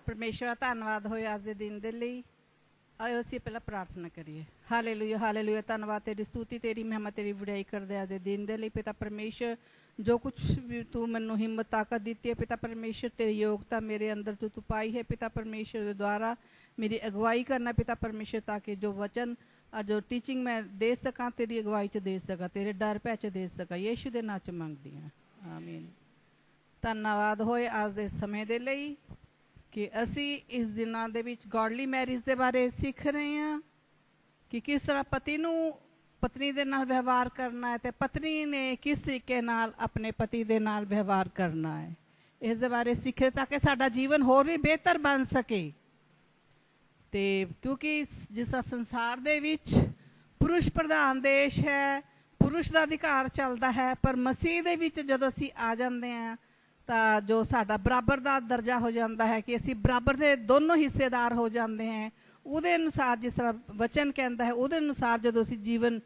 परमेश्वर का धन्यवाद होए अज के दिन के लिए। आयो असीं पहला प्रार्थना करिए। हालेलुया हालेलुया, धन्यवाद तेरी, स्तुति तेरी, महिमा तेरी, वड़ाई करदे अज के दिन के लिए। पिता परमेश्वर, जो कुछ भी तू मैनू हिम्मत ताकत दी है पिता परमेश्वर, तेरी योग्यता मेरे अंदर तू पाई है पिता परमेश्वर के द्वारा मेरी अगुवाई करना पिता परमेश्वर, ताकि जो वचन जो टीचिंग मैं दे सका तेरी अगुवाई च दे सका, तेरे डर भै च दे सका। यीशु के नाम च मंगदी हाँ, आमीन। धन्यवाद होए अज के समय के लिए कि असी इस दिनों के विच गॉडली मैरिज के बारे सीख रहे हैं कि किस तरह पति नू पत्नी दे नाल व्यवहार करना है, तो पत्नी ने किस तरीके नाल अपने पति दे नाल व्यवहार करना है, इस दे बारे सीख रहे ताकि साडा जीवन होर भी बेहतर बन सके। ते क्योंकि जिस संसार दे विच पुरुष प्रधान देश है, पुरुष का अधिकार चलता है, पर मसीह दे विच जदों असीं आ जाते हैं तो जो साडा बराबर का दर्जा हो जाता है कि असीं बराबर के दोनों हिस्सेदार हो जाते हैं। उहदे अनुसार जिस तरह वचन कहता है उहदे अनुसार जो असीं जीवन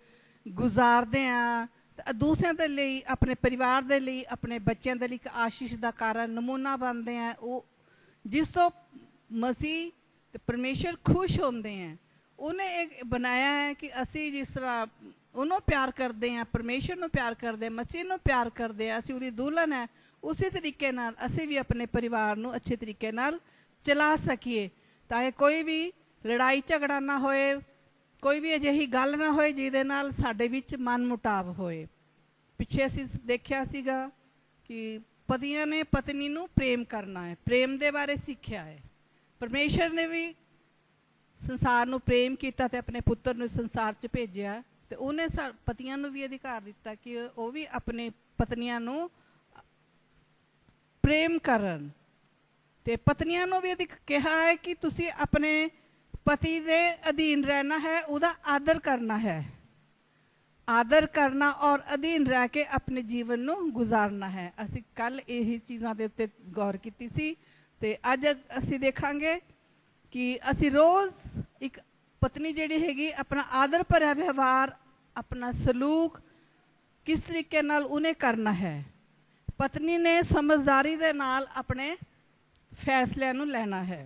गुजारते हैं दूसरों के लिए, अपने परिवार के लिए, अपने बच्चों के लिए एक आशीष का कारण नमूना बनते हैं। वो जिस तो मसीह परमेश्वर खुश होंगे हैं, उन्हें एक बनाया है कि असी जिस तरह उन्होंने प्यार करते हैं, परमेश्वर को प्यार करते हैं, मसीह को प्यार करते हैं, असी उसकी दुल्हन है, उसी तरीके नाल असी भी अपने परिवार को अच्छे तरीके नाल चला सकीए, ताकि कोई भी लड़ाई झगड़ा ना होए, कोई भी अजिही गल ना होए जिहदे नाल साडे विच मन मुटाव होए। पिछे असी देखिया सीगा कि पतियां ने पत्नी नूं प्रेम करना है, प्रेम दे बारे सीखिया है। परमेश्वर ने भी संसार नूं प्रेम किया तो अपने पुत्र नूं संसार च भेजिया, तो उन्हें पतियां नूं भी अधिकार दिता कि वह भी अपनी पत्नियां नूं प्रेम करन, ते पत्नियां नूं भी कहा है कि तुसी अपने पति दे अधीन रहना है, उहदा आदर करना है, आदर करना और अधीन रह के अपने जीवन नूं गुजारना है। असी कल यही चीज़ों के उत्ते गौर की सी, ते अज असी देखांगे कि असी रोज़ एक पत्नी जिहड़ी हैगी अपना आदर भरिया व्यवहार, अपना सलूक किस तरीके नाल उन्हें करना है। पत्नी ने समझदारी दे नाल अपने फैसलिਆਂ नूं लेना है,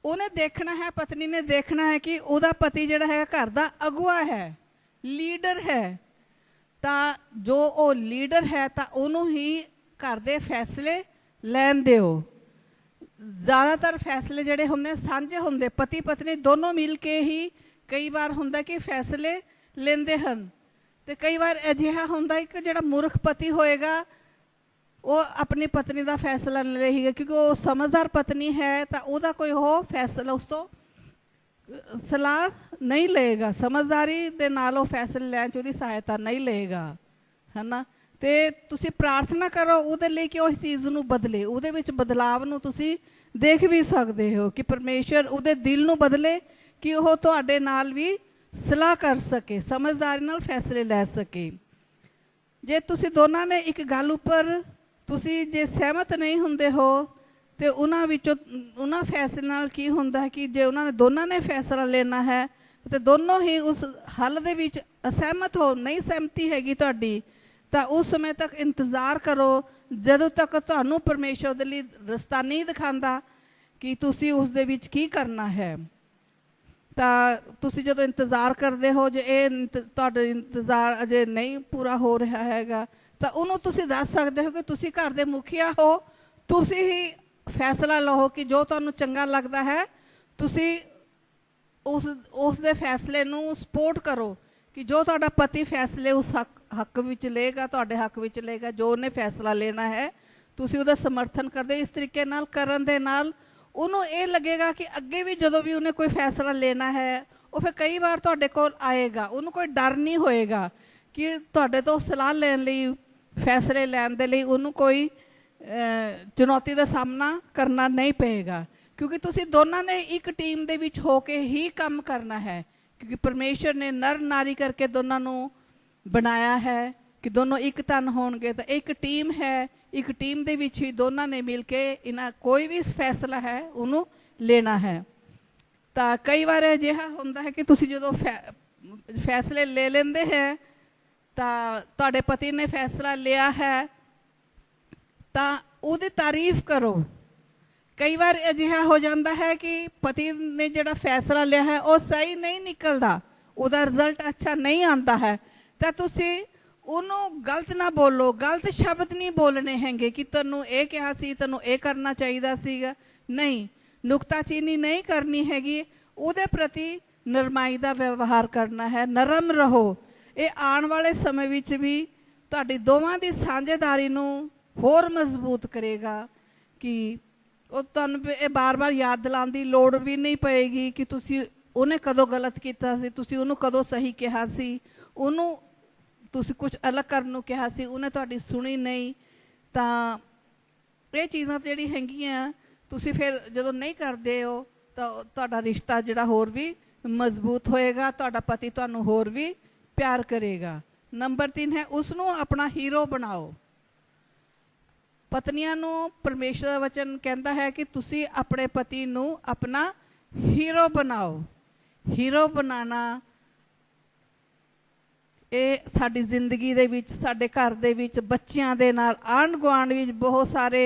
उन्हें देखना है, पत्नी ने देखना है कि उहदा पति जिहड़ा है घर दा अगुआ है, लीडर है, ता जो वो लीडर है ता उहनूं ही घर दे फैसले लैन दिओ। ज़्यादातर फैसले जिहड़े हुंदे सांझे हुंदे, पति पत्नी दोनों मिल के ही कई बार हुंदा कि फैसले लेंदे हन, ते कई बार अजिहा हुंदा कि जिहड़ा मूर्ख पति होएगा वो अपनी पत्नी का फैसला नहीं लेगा, क्योंकि वो समझदार पत्नी है तो वह कोई हो फैसला उस तो सलाह नहीं लेगा, समझदारी दे नाल वो फैसले लैन च उसकी सहायता नहीं लेगा, है ना। तो तुसी प्रार्थना करो उहदे लई कि उस चीज़ नूं बदले, उहदे विच बदलाव नूं तुसी देख भी सकते हो कि परमेश्वर उहदे दिल नूं बदले कि वह तुहाडे नाल भी सलाह कर सके, समझदारी नाल फैसले लै सके। जे तुसी दोनों ने एक गल उपर तुसी जे सहमत नहीं हुंदे हो तो उन्हां फैसले नाल की हुंदा है कि जे उन्होंने दोनों ने फैसला लेना है तो दोनों ही उस हल दे विच असहमत हो, नहीं सहमति हैगी तुहाडी, तो उस समय तक इंतज़ार करो जदों तक तुहानूं परमेश्वर दे लई रस्ता नहीं दिखांदा कि तुसी उस दे विच की करना है। तो तुसी जदों इंतज़ार करते हो जे तुहाडा इंतज़ार अजे नहीं पूरा हो रहा हैगा तो उन्होंने तुसी दस सकते हो कि तुसी घर दे मुखिया हो, तुसी ही फैसला लो कि जो तुहानूं चंगा लगता है तुसी उस दे फैसले नूं सपोर्ट करो कि जो तुहाडा पति फैसले उस हक विच लेगा, तुहाडे हक विच लेगा, जो उन्हें फैसला लेना है तुसी उहदा समर्थन करदे। इस तरीके नाल करन दे नाल उन्होंने ये लगेगा कि अगे भी जदों भी उन्हें कोई फैसला लेना है वो फिर कई बार तुहाडे कोल आएगा, उन्होंने कोई डर नहीं होएगा कि तुहाडे तो सलाह लैण लई, फैसले लैण दे लई उन्होंने कोई चुनौती का सामना करना नहीं पेगा, क्योंकि तुसी दोनों ने एक टीम दे विच होके ही काम करना है, क्योंकि परमेश्वर ने नर नारी करके दोनों नूं बनाया है कि दोनों एक तन होणगे। तो एक टीम है, एक टीम दे विच ही दोनों ने मिल के इन्हां कोई भी फैसला है उन्होंने लेना है। तो कई बार अजिहा हुंदा है कि तुसी जदों फैसले ले लेंदे है तो तुहाडे पति ने फैसला लिया है तो उहदी तारीफ करो कई बार अजिहा हो जाता है कि पति ने जिहड़ा फैसला लिया है वो सही नहीं निकलता, ਉਹਦਾ रिजल्ट अच्छा नहीं आता है, तो तुसी ਉਹਨੂੰ गलत ना बोलो, गलत शब्द नहीं बोलने हैंगे कि तैनूं ਇਹ ਕਿਹਾ ਸੀ, ਤੈਨੂੰ ਇਹ करना चाहिए ਸੀਗਾ, नहीं नुकताचीनी नहीं करनी हैगी, ਉਹਦੇ प्रति नरमाई का व्यवहार करना है, नरम रहो। ये आने वाले समय विच भी तुहाडी दोवां दी साझेदारी नूं होर मजबूत करेगा कि ਉਹ ਤੁਹਾਨੂੰ ਇਹ ਬਾਰ-ਬਾਰ याद दिलाउण दी लोड़ भी नहीं पएगी कि तुसी ਉਹਨੇ कदों गलत किया सी, तुसी ਉਹਨੂੰ कदों सही कहा सी, ਉਹਨੂੰ तुसी कुछ अलग करन नूं कहा सी, ਉਹਨੇ ਤੁਹਾਡੀ सुनी नहीं। ਤਾਂ ਇਹ ਚੀਜ਼ਾਂ ਜਿਹੜੀ ਹੈਗੀਆਂ तुसी फिर ਜਦੋਂ नहीं करते हो तो ਤੁਹਾਡਾ रिश्ता ਜਿਹੜਾ होर भी मजबूत होएगा, ਤੁਹਾਡਾ पति ਤੁਹਾਨੂੰ होर भी प्यार करेगा। नंबर 3 है उसनूं अपना हीरो बनाओ। पत्नियां नूं परमेश्वर दा वचन कहता है कि तुसी अपने पति नूं अपना हीरो बनाओ। हीरो बनाना ये साडी जिंदगी दे विच, साडे घर दे विच, बच्चियां दे नाल, आंढ गुआंढ विच बहुत सारे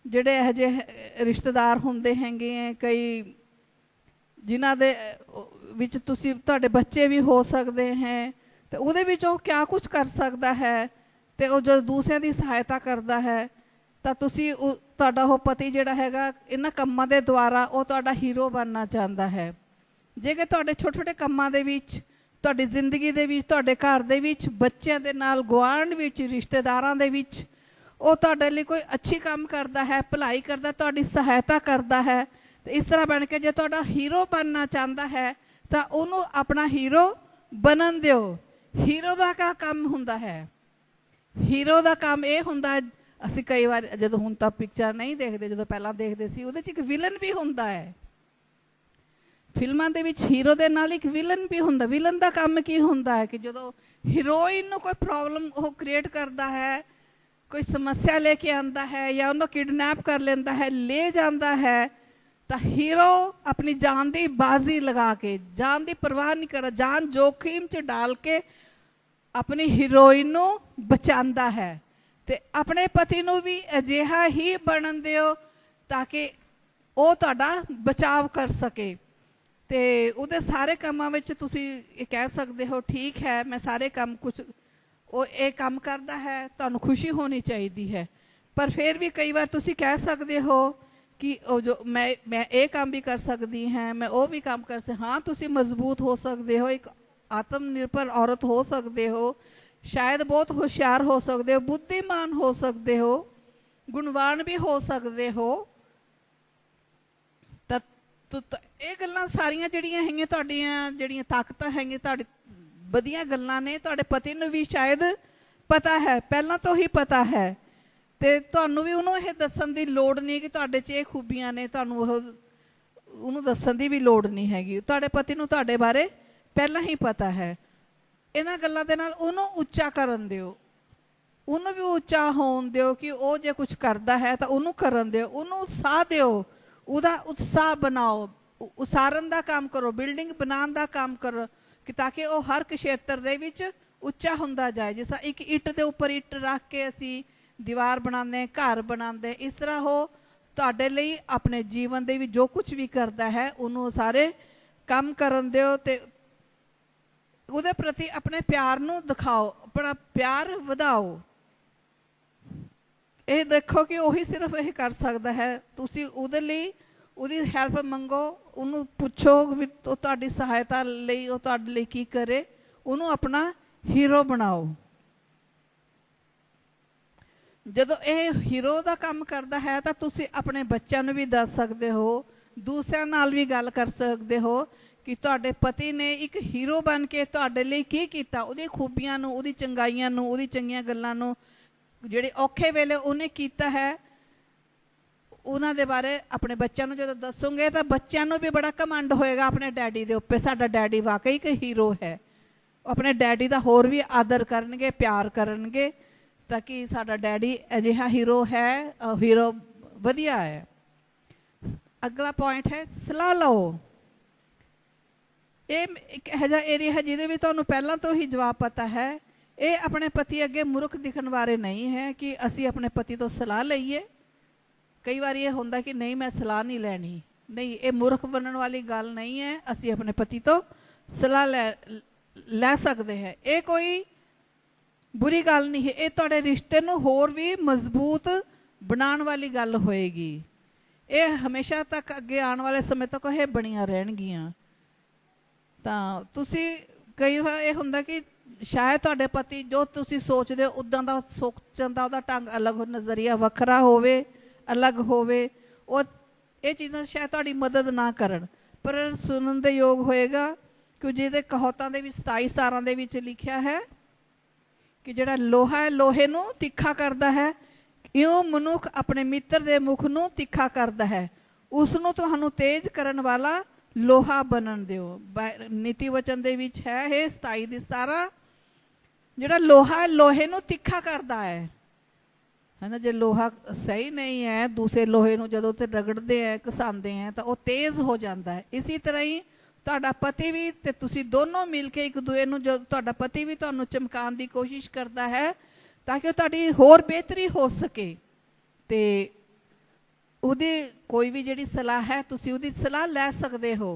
जिहड़े इहो जिहे रिश्तेदार हुंदे हैगे हैं, कई जिन्हां दे विच तुसी तुहाडे बच्चे भी हो सकते हैं, तो उहदे विच ओह क्या कुछ कर सकता है, तो वह जो दूसरों की सहायता करता है तो तुसी तुहाडा वो पति जिहड़ा हैगा इन्हां कम्मां दे द्वारा वो तुहाडा हीरो बनना चाहता है। जे कि तुहाडे छोटे छोटे कम्मां दे विच, तुहाडी जिंदगी दे विच, तुहाडे घर दे विच, बच्चों दे नाल, गुआंढ विच, रिश्तेदारां दे विच वो तुहाडे लई कोई अच्छी काम करता है, भलाई करता, तुहाडी सहायता करता है, तो इस तरह बन के जे तुहाडा हीरो बनना चाहता है तो उहनूं अपना हीरो बनन दिओ। हीरो दा क्या काम हुंदा है? हीरो दा काम ये हुंदा, असीं कई बार जदों हुण तां पिक्चर नहीं देखते, जदों पहलां देखते सी उहदे च एक विलन भी हुंदा है। फिल्मां दे विच हीरो दे नाल एक विलन भी हुंदा। विलन दा काम की हुंदा है कि जदों हीरोइन नूं कोई प्रॉब्लम वो क्रिएट करता है, कोई समस्या लेके आंदा है या उन्हें किडनैप कर लेंदा है, ले जाता है, तो हीरो अपनी जान की बाजी लगा के, जान की परवाह नहीं कर, जान जोखिम च डाल के अपनी हीरोइन नूं बचांदा है। ते अपने पति नूं भी अजिहा ही बनन दिओ ताकि वो तुहाडा बचाव कर सके। ते उहदे सारे कामां विच तुसीं कह सकते हो ठीक है, मैं सारे काम कुछ वो ये काम करता है, तुहानूं खुशी होनी चाहिए है, पर फिर भी कई बार तुसीं कह सकते हो कि वो जो मैं ये काम भी कर सकती हैं, मैं वो भी काम कर सकती। हाँ, तुसीं मजबूत हो सकते हो, एक आत्मनिर्भर औरत हो सकते हो, शायद बहुत होशियार हो सकते हो, बुद्धिमान हो सकते हो, गुणवान भी हो सकते हो। तो ये गल्लां सारियां जिहड़ियां हैगियां तुहाडीआं जिहड़ियां ताकतां हैगियां, तुहाडी वधिया गल्लां ने, तुहाडे पति नूं भी शायद पता है, पहलां तो ही पता है, ते तुहानूं भी उहनूं ये दस्सण दी लोड़ नहीं कि तुहाडे च ये खूबियां ने, तुहानूं उहनूं दस्सण दी भी लोड़ नहीं हैगी। तुहाडे पति नूं तुहाडे बारे पहलां ही पता है। इन्हां गल्लां दे नाल उहनूं उच्चा करन दिओ, उहनूं भी उच्चा होण दिओ कि वो जे कुछ करदा है तो उहनूं करन दिओ, उहनूं उत्साह दिओ, उहदा उत्साह बनाओ, उसारन दा काम करो, बिल्डिंग बनाउण दा काम करो कि ताकि वो हर क्षेत्र दे विच उच्चा हुंदा जाए। जिस तरह एक इट दे उपर इट रख के असीं दीवार बनाते, घर बनाते, इस तरह हो तुहाडे लई अपने जीवन दे विच जो कुछ भी करता है उन्होंने सारे काम करन दिओ ते उहदे प्रति अपने प्यार नूं दिखाओ, अपना प्यार वधाओ। ये देखो कि वही सिर्फ यही कर सकता है। तुसीं उहदे लई उहदी हैल्प मंगो, उन्होंने पूछो भी तो तुहाडी सहायता लई वो तुहाडे लई की करे, उन्होंने अपना हीरो बनाओ। जदों ये हीरो का काम करता है तो तुसीं अपने बच्चों नूं भी दस सकते हो, दूसरिਆਂ नाल भी गल कर सकते हो कि तुहाडे पति ने एक हीरो बन के तुहाडे लई की कीता, उहदी खूबियां नूं, उहदी चंगाइयां नूं, उहदी चंगियां गल्लां नूं, जिहड़े औखे वेले उहने कीता है, उन्हां दे बारे अपने बच्चों नूं जदों दसोगे तो बच्चों नूं भी बड़ा घमंड होएगा अपने डैडी दे उपर, साडा डैडी वाकई एक हीरो है। अपने डैडी का होर भी आदर करनगे, प्यार करनगे, ताकि साडा डैडी अजिहा हीरो है, हीरो वधिया है। अगला पॉइंट है सलाह लो। ये एक ऐसा एरिया है जिहदे विच तुहानूं पहलां तो ही जवाब पता है। ये अपने पति अगे मूर्ख दिखण बारे नहीं है कि असी अपने पति तो सलाह लईए। कई बार ये होंदा कि नहीं मैं सलाह नहीं लैनी, नहीं, ये मूर्ख बनने वाली गल नहीं है। असी अपने पति तो सलाह लै सकते हैं, ये कोई बुरी गल नहीं है। ये तुहाडे रिश्ते नूं होर भी मजबूत बनाने वाली गल होएगी। ये हमेशा तक अगे आने वाले समय तक ये बनिया रहणगियां। तां तुसी कई बार ये हुंदा कि शायद तुहाडे पति जो तुसी सोचदे हो उदां दा सोचण दा उहदा ढंग अलग हो, नज़रिया वखरा होवे, अलग होवे। ਉਹ ਇਹ ਚੀਜ਼ਾਂ ਸ਼ਾਇਦ ਤੁਹਾਡੀ ਮਦਦ ਨਾ ਕਰਨ, ਪਰ ਸੁਣਨ ਦੇ ਯੋਗ ਹੋਏਗਾ ਕਿ ਜਿਹਦੇ ਕਹਾਵਤਾਂ ਦੇ ਵਿੱਚ 27 ਸਾਰਾਂ ਦੇ ਵਿੱਚ ਲਿਖਿਆ ਹੈ ਕਿ ਜਿਹੜਾ ਲੋਹਾ ਹੈ ਲੋਹੇ ਨੂੰ ਤਿੱਖਾ ਕਰਦਾ ਹੈ, ਇਉਂ ਮਨੁੱਖ ਆਪਣੇ ਮਿੱਤਰ ਦੇ ਮੁਖ ਨੂੰ ਤਿੱਖਾ ਕਰਦਾ ਹੈ, ਉਸ ਨੂੰ ਤੁਹਾਨੂੰ ਤੇਜ਼ ਕਰਨ ਵਾਲਾ ਲੋਹਾ ਬਣਨ ਦਿਓ। ਨੀਤੀ ਵਚਨ ਦੇ ਵਿੱਚ ਹੈ ਇਹ 27 ਦੀ 17, ਜਿਹੜਾ ਲੋਹਾ ਹੈ ਲੋਹੇ ਨੂੰ ਤਿੱਖਾ ਕਰਦਾ ਹੈ, है ना। जो लोहा सही नहीं है दूसरे लोहे नूं जदों ते रगड़ते हैं घसाते हैं तो वह तेज़ हो जाता है। इसी तरह ही तुहाडा पति भी ते तुसी दोनों मिल के एक दूए नूं जो तुहाडा पति भी तुहानूं चमकाउण दी कोशिश करता है ताकि तुहाडी होर बेहतरी हो सके। ते उहदी कोई भी जिहड़ी सलाह है तुसी उहदी सलाह लै सकदे हो।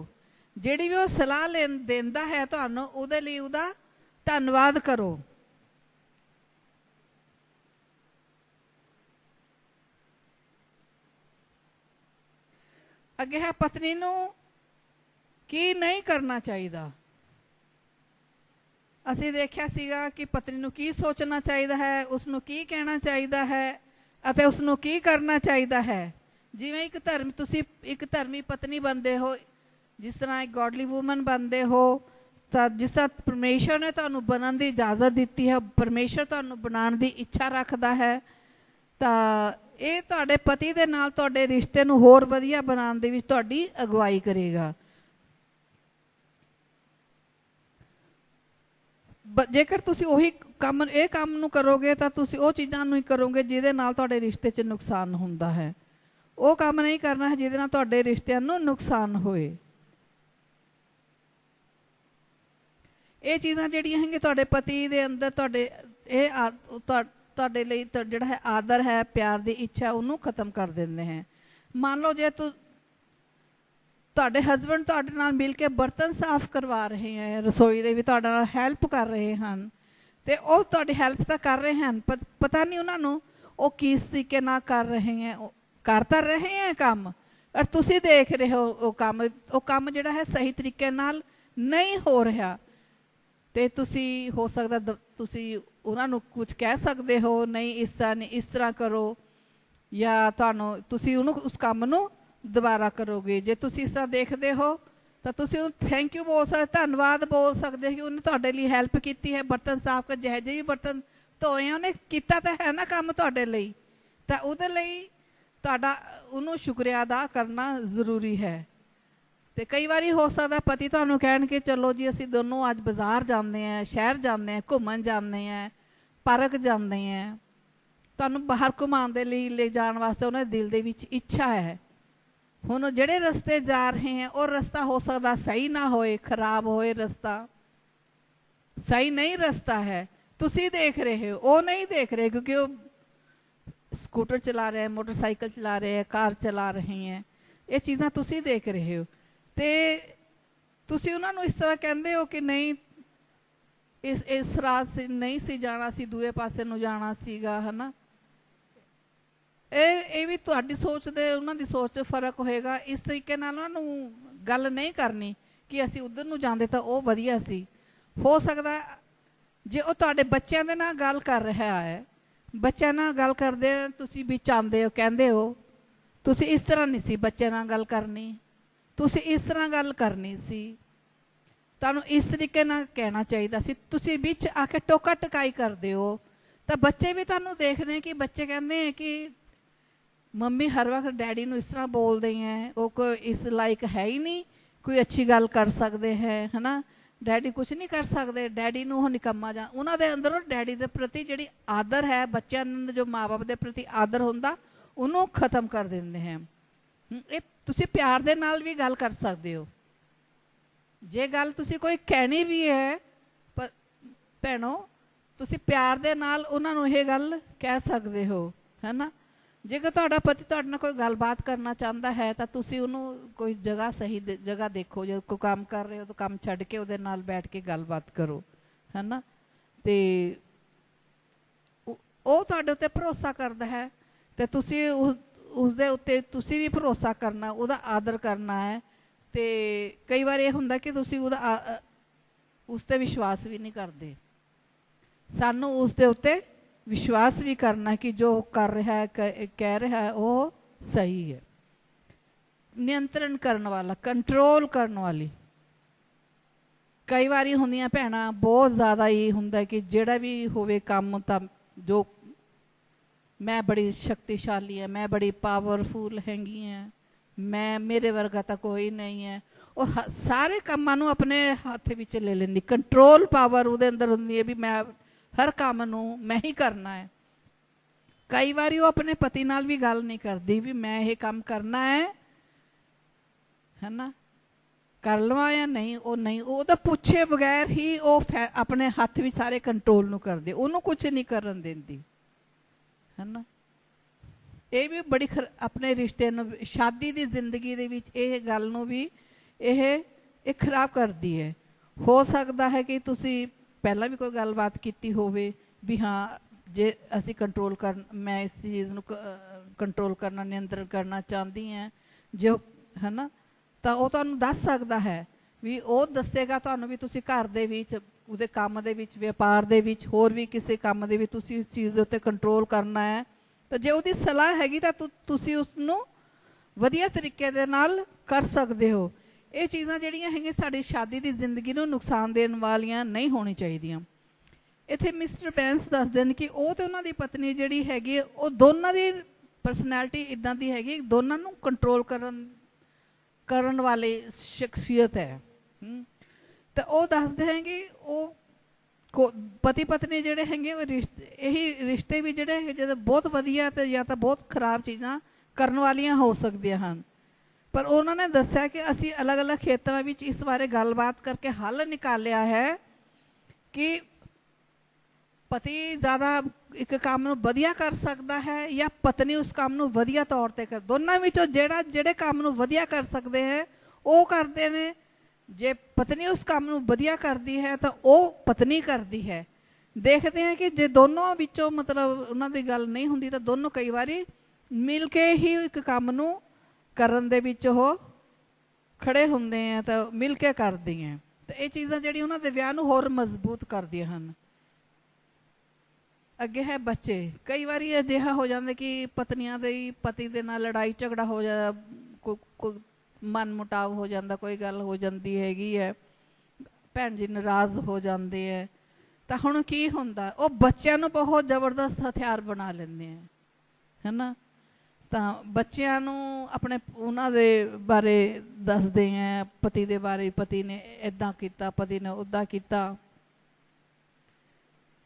जिहड़ी भी वो सलाह देंदा है तुहानूं उहदे लई उहदा धन्नवाद करो। अगे है पत्नी नूं की नहीं करना चाहिए। असीं देखिया सीगा कि पत्नी नूं की सोचना चाहिए है, उसनूं की कहना चाहिए है अते उसनूं की करना चाहिए है। जिवें तुसीं एक धर्मी पत्नी बनते हो, जिस तरह एक गॉडली वूमन बनते हो, तो जिस तरह परमेश्वर ने तुहानूं बनन दी इजाजत दी है, परमेश्वर तुहानूं बनाउण दी इच्छा रखता है, तो ये तुहाडे पति दे नाल तुहाडे रिश्ते नूं होर वधिया बनाउण दे विच तुहाडी अगवाई करेगा। जेकर तुसीं उही काम ये काम नूं करोगे तो तुसीं वो चीज़ां नूं ही करोगे जिहदे नाल तुहाडे रिश्ते च नुकसान हुंदा है। वो काम नहीं करना है जिहदे नाल तुहाडे रिश्तिआं नूं नुकसान होए। ये चीज़ां जिहड़ियां हैगीआं तुहाडे पति दे अंदर तुहाडे तुहाडे लई जिहड़ा है आदर है प्यार की इच्छा उन्होंने खत्म कर देंदे हैं। मान लो जे तुहाडे हसबैंड तुहाडे नाल मिल के बर्तन साफ करवा रहे हैं, रसोई दे भी तुहाडे नाल हैल्प कर रहे हैं, तो वो तुहाडी हैल्प तो कर रहे हैं, पता नहीं उन्होंने वो किस तरीके नाल कर रहे हैं, कर तो रहे हैं काम, और तुसीं देख रहे हो वो काम जिहड़ा है सही तरीके नाल नहीं हो रहा। तो तुसी हो सकता तुसी उन्होंने कुछ कह सकते हो, नहीं इस तरह नहीं, इस तरह करो, या तुहानूं तुसी उन्होंने उस काम नूं दोबारा करोगे। जे तुसी इस तरह देखते हो तो तुसी थैंक यू बोल सकते, धन्नवाद बोल सकते हो कि उन्हें तुहाडे लई हैल्प की है, बर्तन साफ कर जिहे जे भी बर्तन धोए उन्हें कीता तो है ना काम तुहाडे लई, तो उहदे लई तुहाडा उन्होंने शुक्रिया अदा करना जरूरी है। तो कई बार हो सकता पति तुहानूं कहण कि चलो जी असीं दोनों अज बाजार जाते हैं, शहर जाते हैं, घूमन जाते हैं, पार्क जाते हैं, तुहानूं बाहर घुमाउण दे लई ले जाण वास्ते उन्हां दे दिल दे विच इच्छा है। हुण जिहड़े रस्ते जा रहे हैं वो रस्ता हो सकता सही ना होए, खराब होए, रस्ता सही नहीं रस्ता है, तुसीं देख रहे हो, वो नहीं देख रहे, क्योंकि वो स्कूटर चला रहे हैं, मोटरसाइकिल चला रहे हैं, कार चला रहे हैं, ये चीज़ां तुसीं देख रहे हो। तो तुसीं उन्हां नूं इस तरह कहंदे हो कि नहीं इस राह से नहीं सी जाना, सी दूए पासे नूं जाना सीगा, है ना। ये भी तुहाडी सोच दे उन्हां दी सोच च फर्क होएगा। इस तरीके नाल उन्हां नूं गल नहीं करनी कि असीं उधर नूं जांदे तां ओह वधिया सी। हो सकदा जे ओह तुहाडे बच्चों दे नाल गल कर रहा है, बच्चों नाल गल करदे तुसीं विच आंदे हो, कहंदे हो तुसीं इस तरह नहीं सी बच्चे नाल गल करनी, तुसीं इस तरह गल करनी सी, तुहानूं इस तरीके नाल कहना चाहिए सी, तुसीं विच आके टोका टकाई करदे हो। तो बच्चे भी तुहानूं देखदे हैं कि बच्चे कहंदे हैं कि मम्मी हर वक्त डैडी नूं इस तरह बोलदे हैं, वो कोई इस लायक है ही नहीं, कोई अच्छी गल कर सकते हैं, है ना, डैडी कुछ नहीं कर सकते, डैडी नूं ओह निकम्मा जा। उन्हां दे अंदरों डैडी दे प्रति जिहड़ी आदर है, बच्चों दे जो माँ बाप के प्रति आदर हुंदा उन्हों खत्म कर देंदे हैं। ये तुसीं प्यार दे नाल भी गल कर सकते हो। जे गल तुसीं कोई कहनी भी है भैणों, तुसीं प्यार दे नाल उन्हां नूं ये गल कह सकते हो, है ना। ਜੇਕਰ ਤੁਹਾਡਾ ਪਤੀ ਤੁਹਾਡੇ ਨਾਲ ਕੋਈ ਗੱਲਬਾਤ ਕਰਨਾ ਚਾਹੁੰਦਾ ਹੈ ਤਾਂ ਤੁਸੀਂ ਉਹਨੂੰ ਕੋਈ ਜਗ੍ਹਾ ਸਹੀ ਜਗ੍ਹਾ ਦੇਖੋ। ਜਦੋਂ ਕੋਈ ਕੰਮ ਕਰ ਰਹੇ ਹੋ ਤਾਂ ਕੰਮ ਛੱਡ ਕੇ ਉਹਦੇ ਨਾਲ ਬੈਠ ਕੇ ਗੱਲਬਾਤ ਕਰੋ, ਹੈ ਨਾ। ਅਤੇ ਉਹ ਤੁਹਾਡੇ ਉੱਤੇ ਭਰੋਸਾ ਕਰਦਾ ਹੈ ਅਤੇ ਤੁਸੀਂ ਉਸਦੇ ਉੱਤੇ ਤੁਸੀਂ ਵੀ ਭਰੋਸਾ ਕਰਨਾ, ਉਹਦਾ ਆਦਰ ਕਰਨਾ ਹੈ। ਅਤੇ ਕਈ ਵਾਰ ਇਹ ਹੁੰਦਾ ਕਿ ਤੁਸੀਂ ਉਸ 'ਤੇ ਵਿਸ਼ਵਾਸ ਵੀ ਨਹੀਂ ਕਰਦੇ। ਸਾਨੂੰ ਉਸ ਦੇ ਉੱਤੇ ਵਿਸ਼ਵਾਸ ਵੀ ਕਰਨਾ ਕਿ ਜੋ ਕਰ ਰਿਹਾ ਹੈ ਕਹਿ ਰਿਹਾ ਹੈ ਉਹ ਸਹੀ ਹੈ। ਨਿਯੰਤਰਣ ਕਰਨ ਵਾਲਾ, ਕੰਟਰੋਲ ਕਰਨ ਵਾਲੀ। ਕਈ ਵਾਰੀ ਹੁੰਦੀਆਂ ਭੈਣਾਂ ਬਹੁਤ ਜ਼ਿਆਦਾ ਹੀ ਹੁੰਦਾ ਕਿ ਜਿਹੜਾ ਵੀ ਹੋਵੇ ਕੰਮ ਤਾਂ ਜੋ ਮੈਂ ਬੜੀ ਸ਼ਕਤੀਸ਼ਾਲੀ ਹੈ, ਮੈਂ ਬੜੀ ਪਾਵਰਫੁਲ ਹੈਗੀ ਹਾਂ, ਮੇਰੇ ਵਰਗਾ ਤਾਂ ਕੋਈ ਨਹੀਂ ਹੈ। ਉਹ ਸਾਰੇ ਕੰਮਾਂ ਨੂੰ ਆਪਣੇ ਹੱਥ ਵਿੱਚ ਲੈ ਲੈਂਦੀ। ਕੰਟਰੋਲ ਪਾਵਰ ਉਹਦੇ ਅੰਦਰ ਹੁੰਦੀ ਹੈ ਵੀ ਮੈਂ ਹਰ ਕੰਮ ਨੂੰ ਮੈਂ ਹੀ ਕਰਨਾ ਹੈ। ਕਈ ਵਾਰੀ ਉਹ ਆਪਣੇ ਪਤੀ ਨਾਲ ਵੀ ਗੱਲ ਨਹੀਂ ਕਰਦੀ ਵੀ ਮੈਂ ਇਹ ਕੰਮ ਕਰਨਾ ਹੈ ਨਾ, ਕਰ ਲਵਾਂ ਜਾਂ ਨਹੀਂ। ਉਹ ਤਾਂ ਪੁੱਛੇ ਬਗੈਰ ਹੀ ਉਹ ਆਪਣੇ ਹੱਥ ਵਿੱਚ ਸਾਰੇ ਕੰਟਰੋਲ ਨੂੰ ਕਰਦੇ, ਉਹਨੂੰ ਕੁਝ ਨਹੀਂ ਕਰਨ ਦਿੰਦੀ, ਹੈ ਨਾ। ਇਹ ਵੀ ਬੜੀ ਆਪਣੇ ਰਿਸ਼ਤੇ ਨੂੰ, ਸ਼ਾਦੀ ਦੀ ਜ਼ਿੰਦਗੀ ਦੇ ਵਿੱਚ ਇਹ ਗੱਲ ਨੂੰ ਵੀ ਇਹ ਖਰਾਬ ਕਰਦੀ ਹੈ। ਹੋ ਸਕਦਾ ਹੈ ਕਿ ਤੁਸੀਂ ਪਹਿਲਾਂ ਵੀ ਕੋਈ ਗੱਲਬਾਤ ਕੀਤੀ ਹੋਵੇ ਵੀ ਹਾਂ ਜੇ ਅਸੀਂ ਮੈਂ ਇਸ ਚੀਜ਼ ਨੂੰ ਕੰਟਰੋਲ ਕਰਨਾ, ਨਿਯੰਤਰਣ ਕਰਨਾ ਚਾਹੁੰਦੀ ਹਾਂ ਜੇ ਹੈ ਨਾ, ਤਾਂ ਉਹ ਤੁਹਾਨੂੰ ਦੱਸ ਸਕਦਾ ਹੈ ਵੀ ਉਹ ਦੱਸੇਗਾ ਤੁਹਾਨੂੰ ਵੀ ਤੁਸੀਂ ਘਰ ਦੇ ਵਿੱਚ, ਉਹਦੇ ਕੰਮ ਦੇ ਵਿੱਚ, ਵਪਾਰ ਦੇ ਵਿੱਚ, ਹੋਰ ਵੀ ਕਿਸੇ ਕੰਮ ਦੇ ਵਿੱਚ ਤੁਸੀਂ ਉਸ ਚੀਜ਼ ਦੇ ਉੱਤੇ ਕੰਟਰੋਲ ਕਰਨਾ ਹੈ। ਤਾਂ ਜੇ ਉਹਦੀ ਸਲਾਹ ਹੈਗੀ ਤਾਂ ਤੁਸੀਂ ਉਸਨੂੰ ਵਧੀਆ ਤਰੀਕੇ ਦੇ ਨਾਲ ਕਰ ਸਕਦੇ ਹੋ। ਇਹ ਚੀਜ਼ਾਂ ਜਿਹੜੀਆਂ ਹੈਗੀਆਂ ਸਾਡੀ ਸ਼ਾਦੀ ਦੀ ਜ਼ਿੰਦਗੀ ਨੂੰ ਨੁਕਸਾਨ ਦੇਣ ਵਾਲੀਆਂ ਨਹੀਂ ਹੋਣੀ ਚਾਹੀਦੀਆਂ। ਇੱਥੇ ਮਿਸਟਰ ਬੈਂਸ ਦੱਸਦੇ ਨੇ ਕਿ ਉਹ ਤੇ ਉਹਨਾਂ ਦੀ ਪਤਨੀ ਜਿਹੜੀ ਹੈਗੀ ਉਹ ਦੋਨਾਂ ਦੀ ਪਰਸਨੈਲਿਟੀ ਇੱਦਾਂ ਦੀ ਹੈਗੀ, ਦੋਨਾਂ ਨੂੰ ਕੰਟਰੋਲ ਕਰਨ ਵਾਲੀ ਸ਼ਖਸੀਅਤ ਹੈ। ਤਾਂ ਉਹ ਦੱਸਦੇ ਹੈ ਕਿ ਉਹ ਪਤੀ ਪਤਨੀ ਜਿਹੜੇ ਹੈਗੇ ਉਹ ਇਹੀ ਰਿਸ਼ਤੇ ਵੀ ਜਿਹੜੇ ਹੈਗੇ ਜਦੋਂ ਬਹੁਤ ਵਧੀਆ ਤੇ ਜਾਂ ਤਾਂ ਬਹੁਤ ਖਰਾਬ ਚੀਜ਼ਾਂ ਕਰਨ ਵਾਲੀਆਂ ਹੋ ਸਕਦੀਆਂ ਹਨ। ਪਰ ਉਹਨਾਂ ਨੇ ਦੱਸਿਆ ਕਿ ਅਸੀਂ ਅਲੱਗ-ਅਲੱਗ ਖੇਤਰਾਂ ਵਿੱਚ ਇਸ ਬਾਰੇ ਗੱਲਬਾਤ ਕਰਕੇ ਹੱਲ ਨਿਕਾਲਿਆ ਹੈ ਕਿ ਪਤੀ ਜ਼ਿਆਦਾ ਇੱਕ ਕੰਮ ਨੂੰ ਵਧੀਆ ਕਰ ਸਕਦਾ ਹੈ ਜਾਂ ਪਤਨੀ ਉਸ ਕੰਮ ਨੂੰ ਵਧੀਆ ਤੌਰ 'ਤੇ ਕਰ। ਦੋਨਾਂ ਵਿੱਚੋਂ ਜਿਹੜੇ ਕੰਮ ਨੂੰ ਵਧੀਆ ਕਰ ਸਕਦੇ ਹੈ ਉਹ ਕਰਦੇ ਨੇ। ਜੇ ਪਤਨੀ ਉਸ ਕੰਮ ਨੂੰ ਵਧੀਆ ਕਰਦੀ ਹੈ ਤਾਂ ਉਹ ਪਤਨੀ ਕਰਦੀ ਹੈ। ਦੇਖਦੇ ਹਾਂ ਕਿ ਜੇ ਦੋਨੋਂ ਵਿੱਚੋਂ ਮਤਲਬ ਉਹਨਾਂ ਦੀ ਗੱਲ ਨਹੀਂ ਹੁੰਦੀ ਤਾਂ ਦੋਨੋਂ ਕਈ ਵਾਰੀ ਮਿਲ ਕੇ ਹੀ ਇੱਕ ਕੰਮ ਨੂੰ ਕਰਨ ਦੇ ਵਿੱਚ ਉਹ ਖੜੇ ਹੁੰਦੇ ਆ ਤਾਂ ਮਿਲ ਕੇ ਕਰਦੇ ਆ। ਤਾਂ ਇਹ ਚੀਜ਼ਾਂ ਜਿਹੜੀਆਂ ਉਹਨਾਂ ਦੇ ਵਿਆਹ ਨੂੰ ਹੋਰ ਮਜ਼ਬੂਤ ਕਰਦੀਆਂ ਹਨ। ਅੱਗੇ ਹੈ ਬੱਚੇ। ਕਈ ਵਾਰੀ ਅਜਿਹਾ ਹੋ ਜਾਂਦਾ ਕਿ ਪਤਨੀਆਂ ਦੇ ਪਤੀ ਦੇ ਨਾਲ ਲੜਾਈ ਝਗੜਾ ਹੋ ਜਾਂਦਾ, ਕੋਈ ਮਨ ਮੁਟਾਵ ਹੋ ਜਾਂਦਾ, ਕੋਈ ਗੱਲ ਹੋ ਜਾਂਦੀ ਹੈਗੀ ਹੈ, ਭੈਣ ਜੀ ਨਾਰਾਜ਼ ਹੋ ਜਾਂਦੇ ਹੈ। ਤਾਂ ਹੁਣ ਕੀ ਹੁੰਦਾ, ਉਹ ਬੱਚਿਆਂ ਨੂੰ ਬਹੁਤ ਜ਼ਬਰਦਸਤ ਹਥਿਆਰ ਬਣਾ ਲੈਂਦੇ ਹੈ, ਹੈ ਨਾ। ਤਾਂ ਬੱਚਿਆਂ ਨੂੰ ਆਪਣੇ ਉਹਨਾਂ ਦੇ ਬਾਰੇ ਦੱਸਦੇ ਹੈ, ਪਤੀ ਦੇ ਬਾਰੇ, ਪਤੀ ਨੇ ਇੱਦਾਂ ਕੀਤਾ, ਪਤੀ ਨੇ ਉੱਦਾਂ ਕੀਤਾ।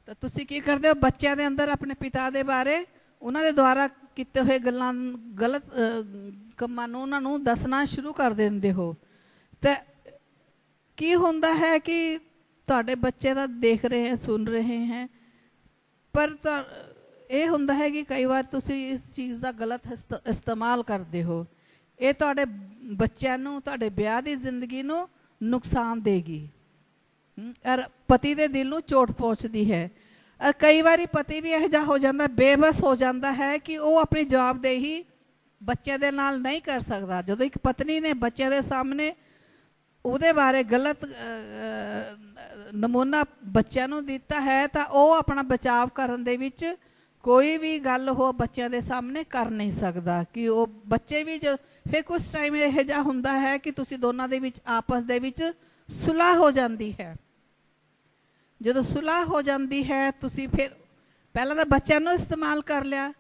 ਤਾਂ ਤੁਸੀਂ ਕੀ ਕਰਦੇ ਹੋ, ਬੱਚਿਆਂ ਦੇ ਅੰਦਰ ਆਪਣੇ ਪਿਤਾ ਦੇ ਬਾਰੇ, ਉਹਨਾਂ ਦੇ ਦੁਆਰਾ ਕੀਤੇ ਹੋਏ ਗੱਲਾਂ, ਗਲਤ ਕੰਮਾਂ ਨੂੰ ਉਹਨਾਂ ਨੂੰ ਦੱਸਣਾ ਸ਼ੁਰੂ ਕਰ ਦਿੰਦੇ ਹੋ। ਤਾਂ ਕੀ ਹੁੰਦਾ ਹੈ ਕਿ ਤੁਹਾਡੇ ਬੱਚੇ ਤਾਂ ਦੇਖ ਰਹੇ ਹੈ, ਸੁਣ ਰਹੇ ਹੈ, ਪਰ ਇਹ ਹੁੰਦਾ ਹੈ ਕਿ ਕਈ ਵਾਰ ਤੁਸੀਂ ਇਸ ਚੀਜ਼ ਦਾ ਗਲਤ ਇਸਤੇਮਾਲ ਕਰਦੇ ਹੋ। ਇਹ ਤੁਹਾਡੇ ਬੱਚਿਆਂ ਨੂੰ, ਤੁਹਾਡੇ ਵਿਆਹ ਦੀ ਜ਼ਿੰਦਗੀ ਨੂੰ ਨੁਕਸਾਨ ਦੇਗੀ ਔਰ ਪਤੀ ਦੇ ਦਿਲ ਨੂੰ ਚੋਟ ਪਹੁੰਚਦੀ ਹੈ। ਔਰ ਕਈ ਵਾਰੀ ਪਤੀ ਵੀ ਇਹੋ ਜਿਹਾ ਹੋ ਜਾਂਦਾ, ਬੇਬਸ ਹੋ ਜਾਂਦਾ ਹੈ ਕਿ ਉਹ ਆਪਣੀ ਜਵਾਬਦੇਹੀ ਬੱਚਿਆਂ ਦੇ ਨਾਲ ਨਹੀਂ ਕਰ ਸਕਦਾ। ਜਦੋਂ ਇੱਕ ਪਤਨੀ ਨੇ ਬੱਚਿਆਂ ਦੇ ਸਾਹਮਣੇ ਉਹਦੇ ਬਾਰੇ ਗਲਤ ਨਮੂਨਾ ਬੱਚਿਆਂ ਨੂੰ ਦਿੱਤਾ ਹੈ ਤਾਂ ਉਹ ਆਪਣਾ ਬਚਾਅ ਕਰਨ ਦੇ ਵਿੱਚ ਕੋਈ ਵੀ ਗੱਲ ਉਹ ਬੱਚਿਆਂ ਦੇ ਸਾਹਮਣੇ ਕਰ ਨਹੀਂ ਸਕਦਾ। ਕਿ ਉਹ ਬੱਚੇ ਵੀ ਫਿਰ ਕੁਝ ਟਾਈਮ ਇਹੋ ਜਿਹਾ ਹੁੰਦਾ ਹੈ ਕਿ ਤੁਸੀਂ ਦੋਨਾਂ ਦੇ ਵਿੱਚ ਆਪਸ ਦੇ ਵਿੱਚ ਸੁਲਾਹ ਹੋ ਜਾਂਦੀ ਹੈ। ਜਦੋਂ ਸੁਲਾਹ ਹੋ ਜਾਂਦੀ ਹੈ ਤੁਸੀਂ ਫਿਰ ਪਹਿਲਾਂ ਤਾਂ ਬੱਚਿਆਂ ਨੂੰ ਇਸਤੇਮਾਲ ਕਰ ਲਿਆ,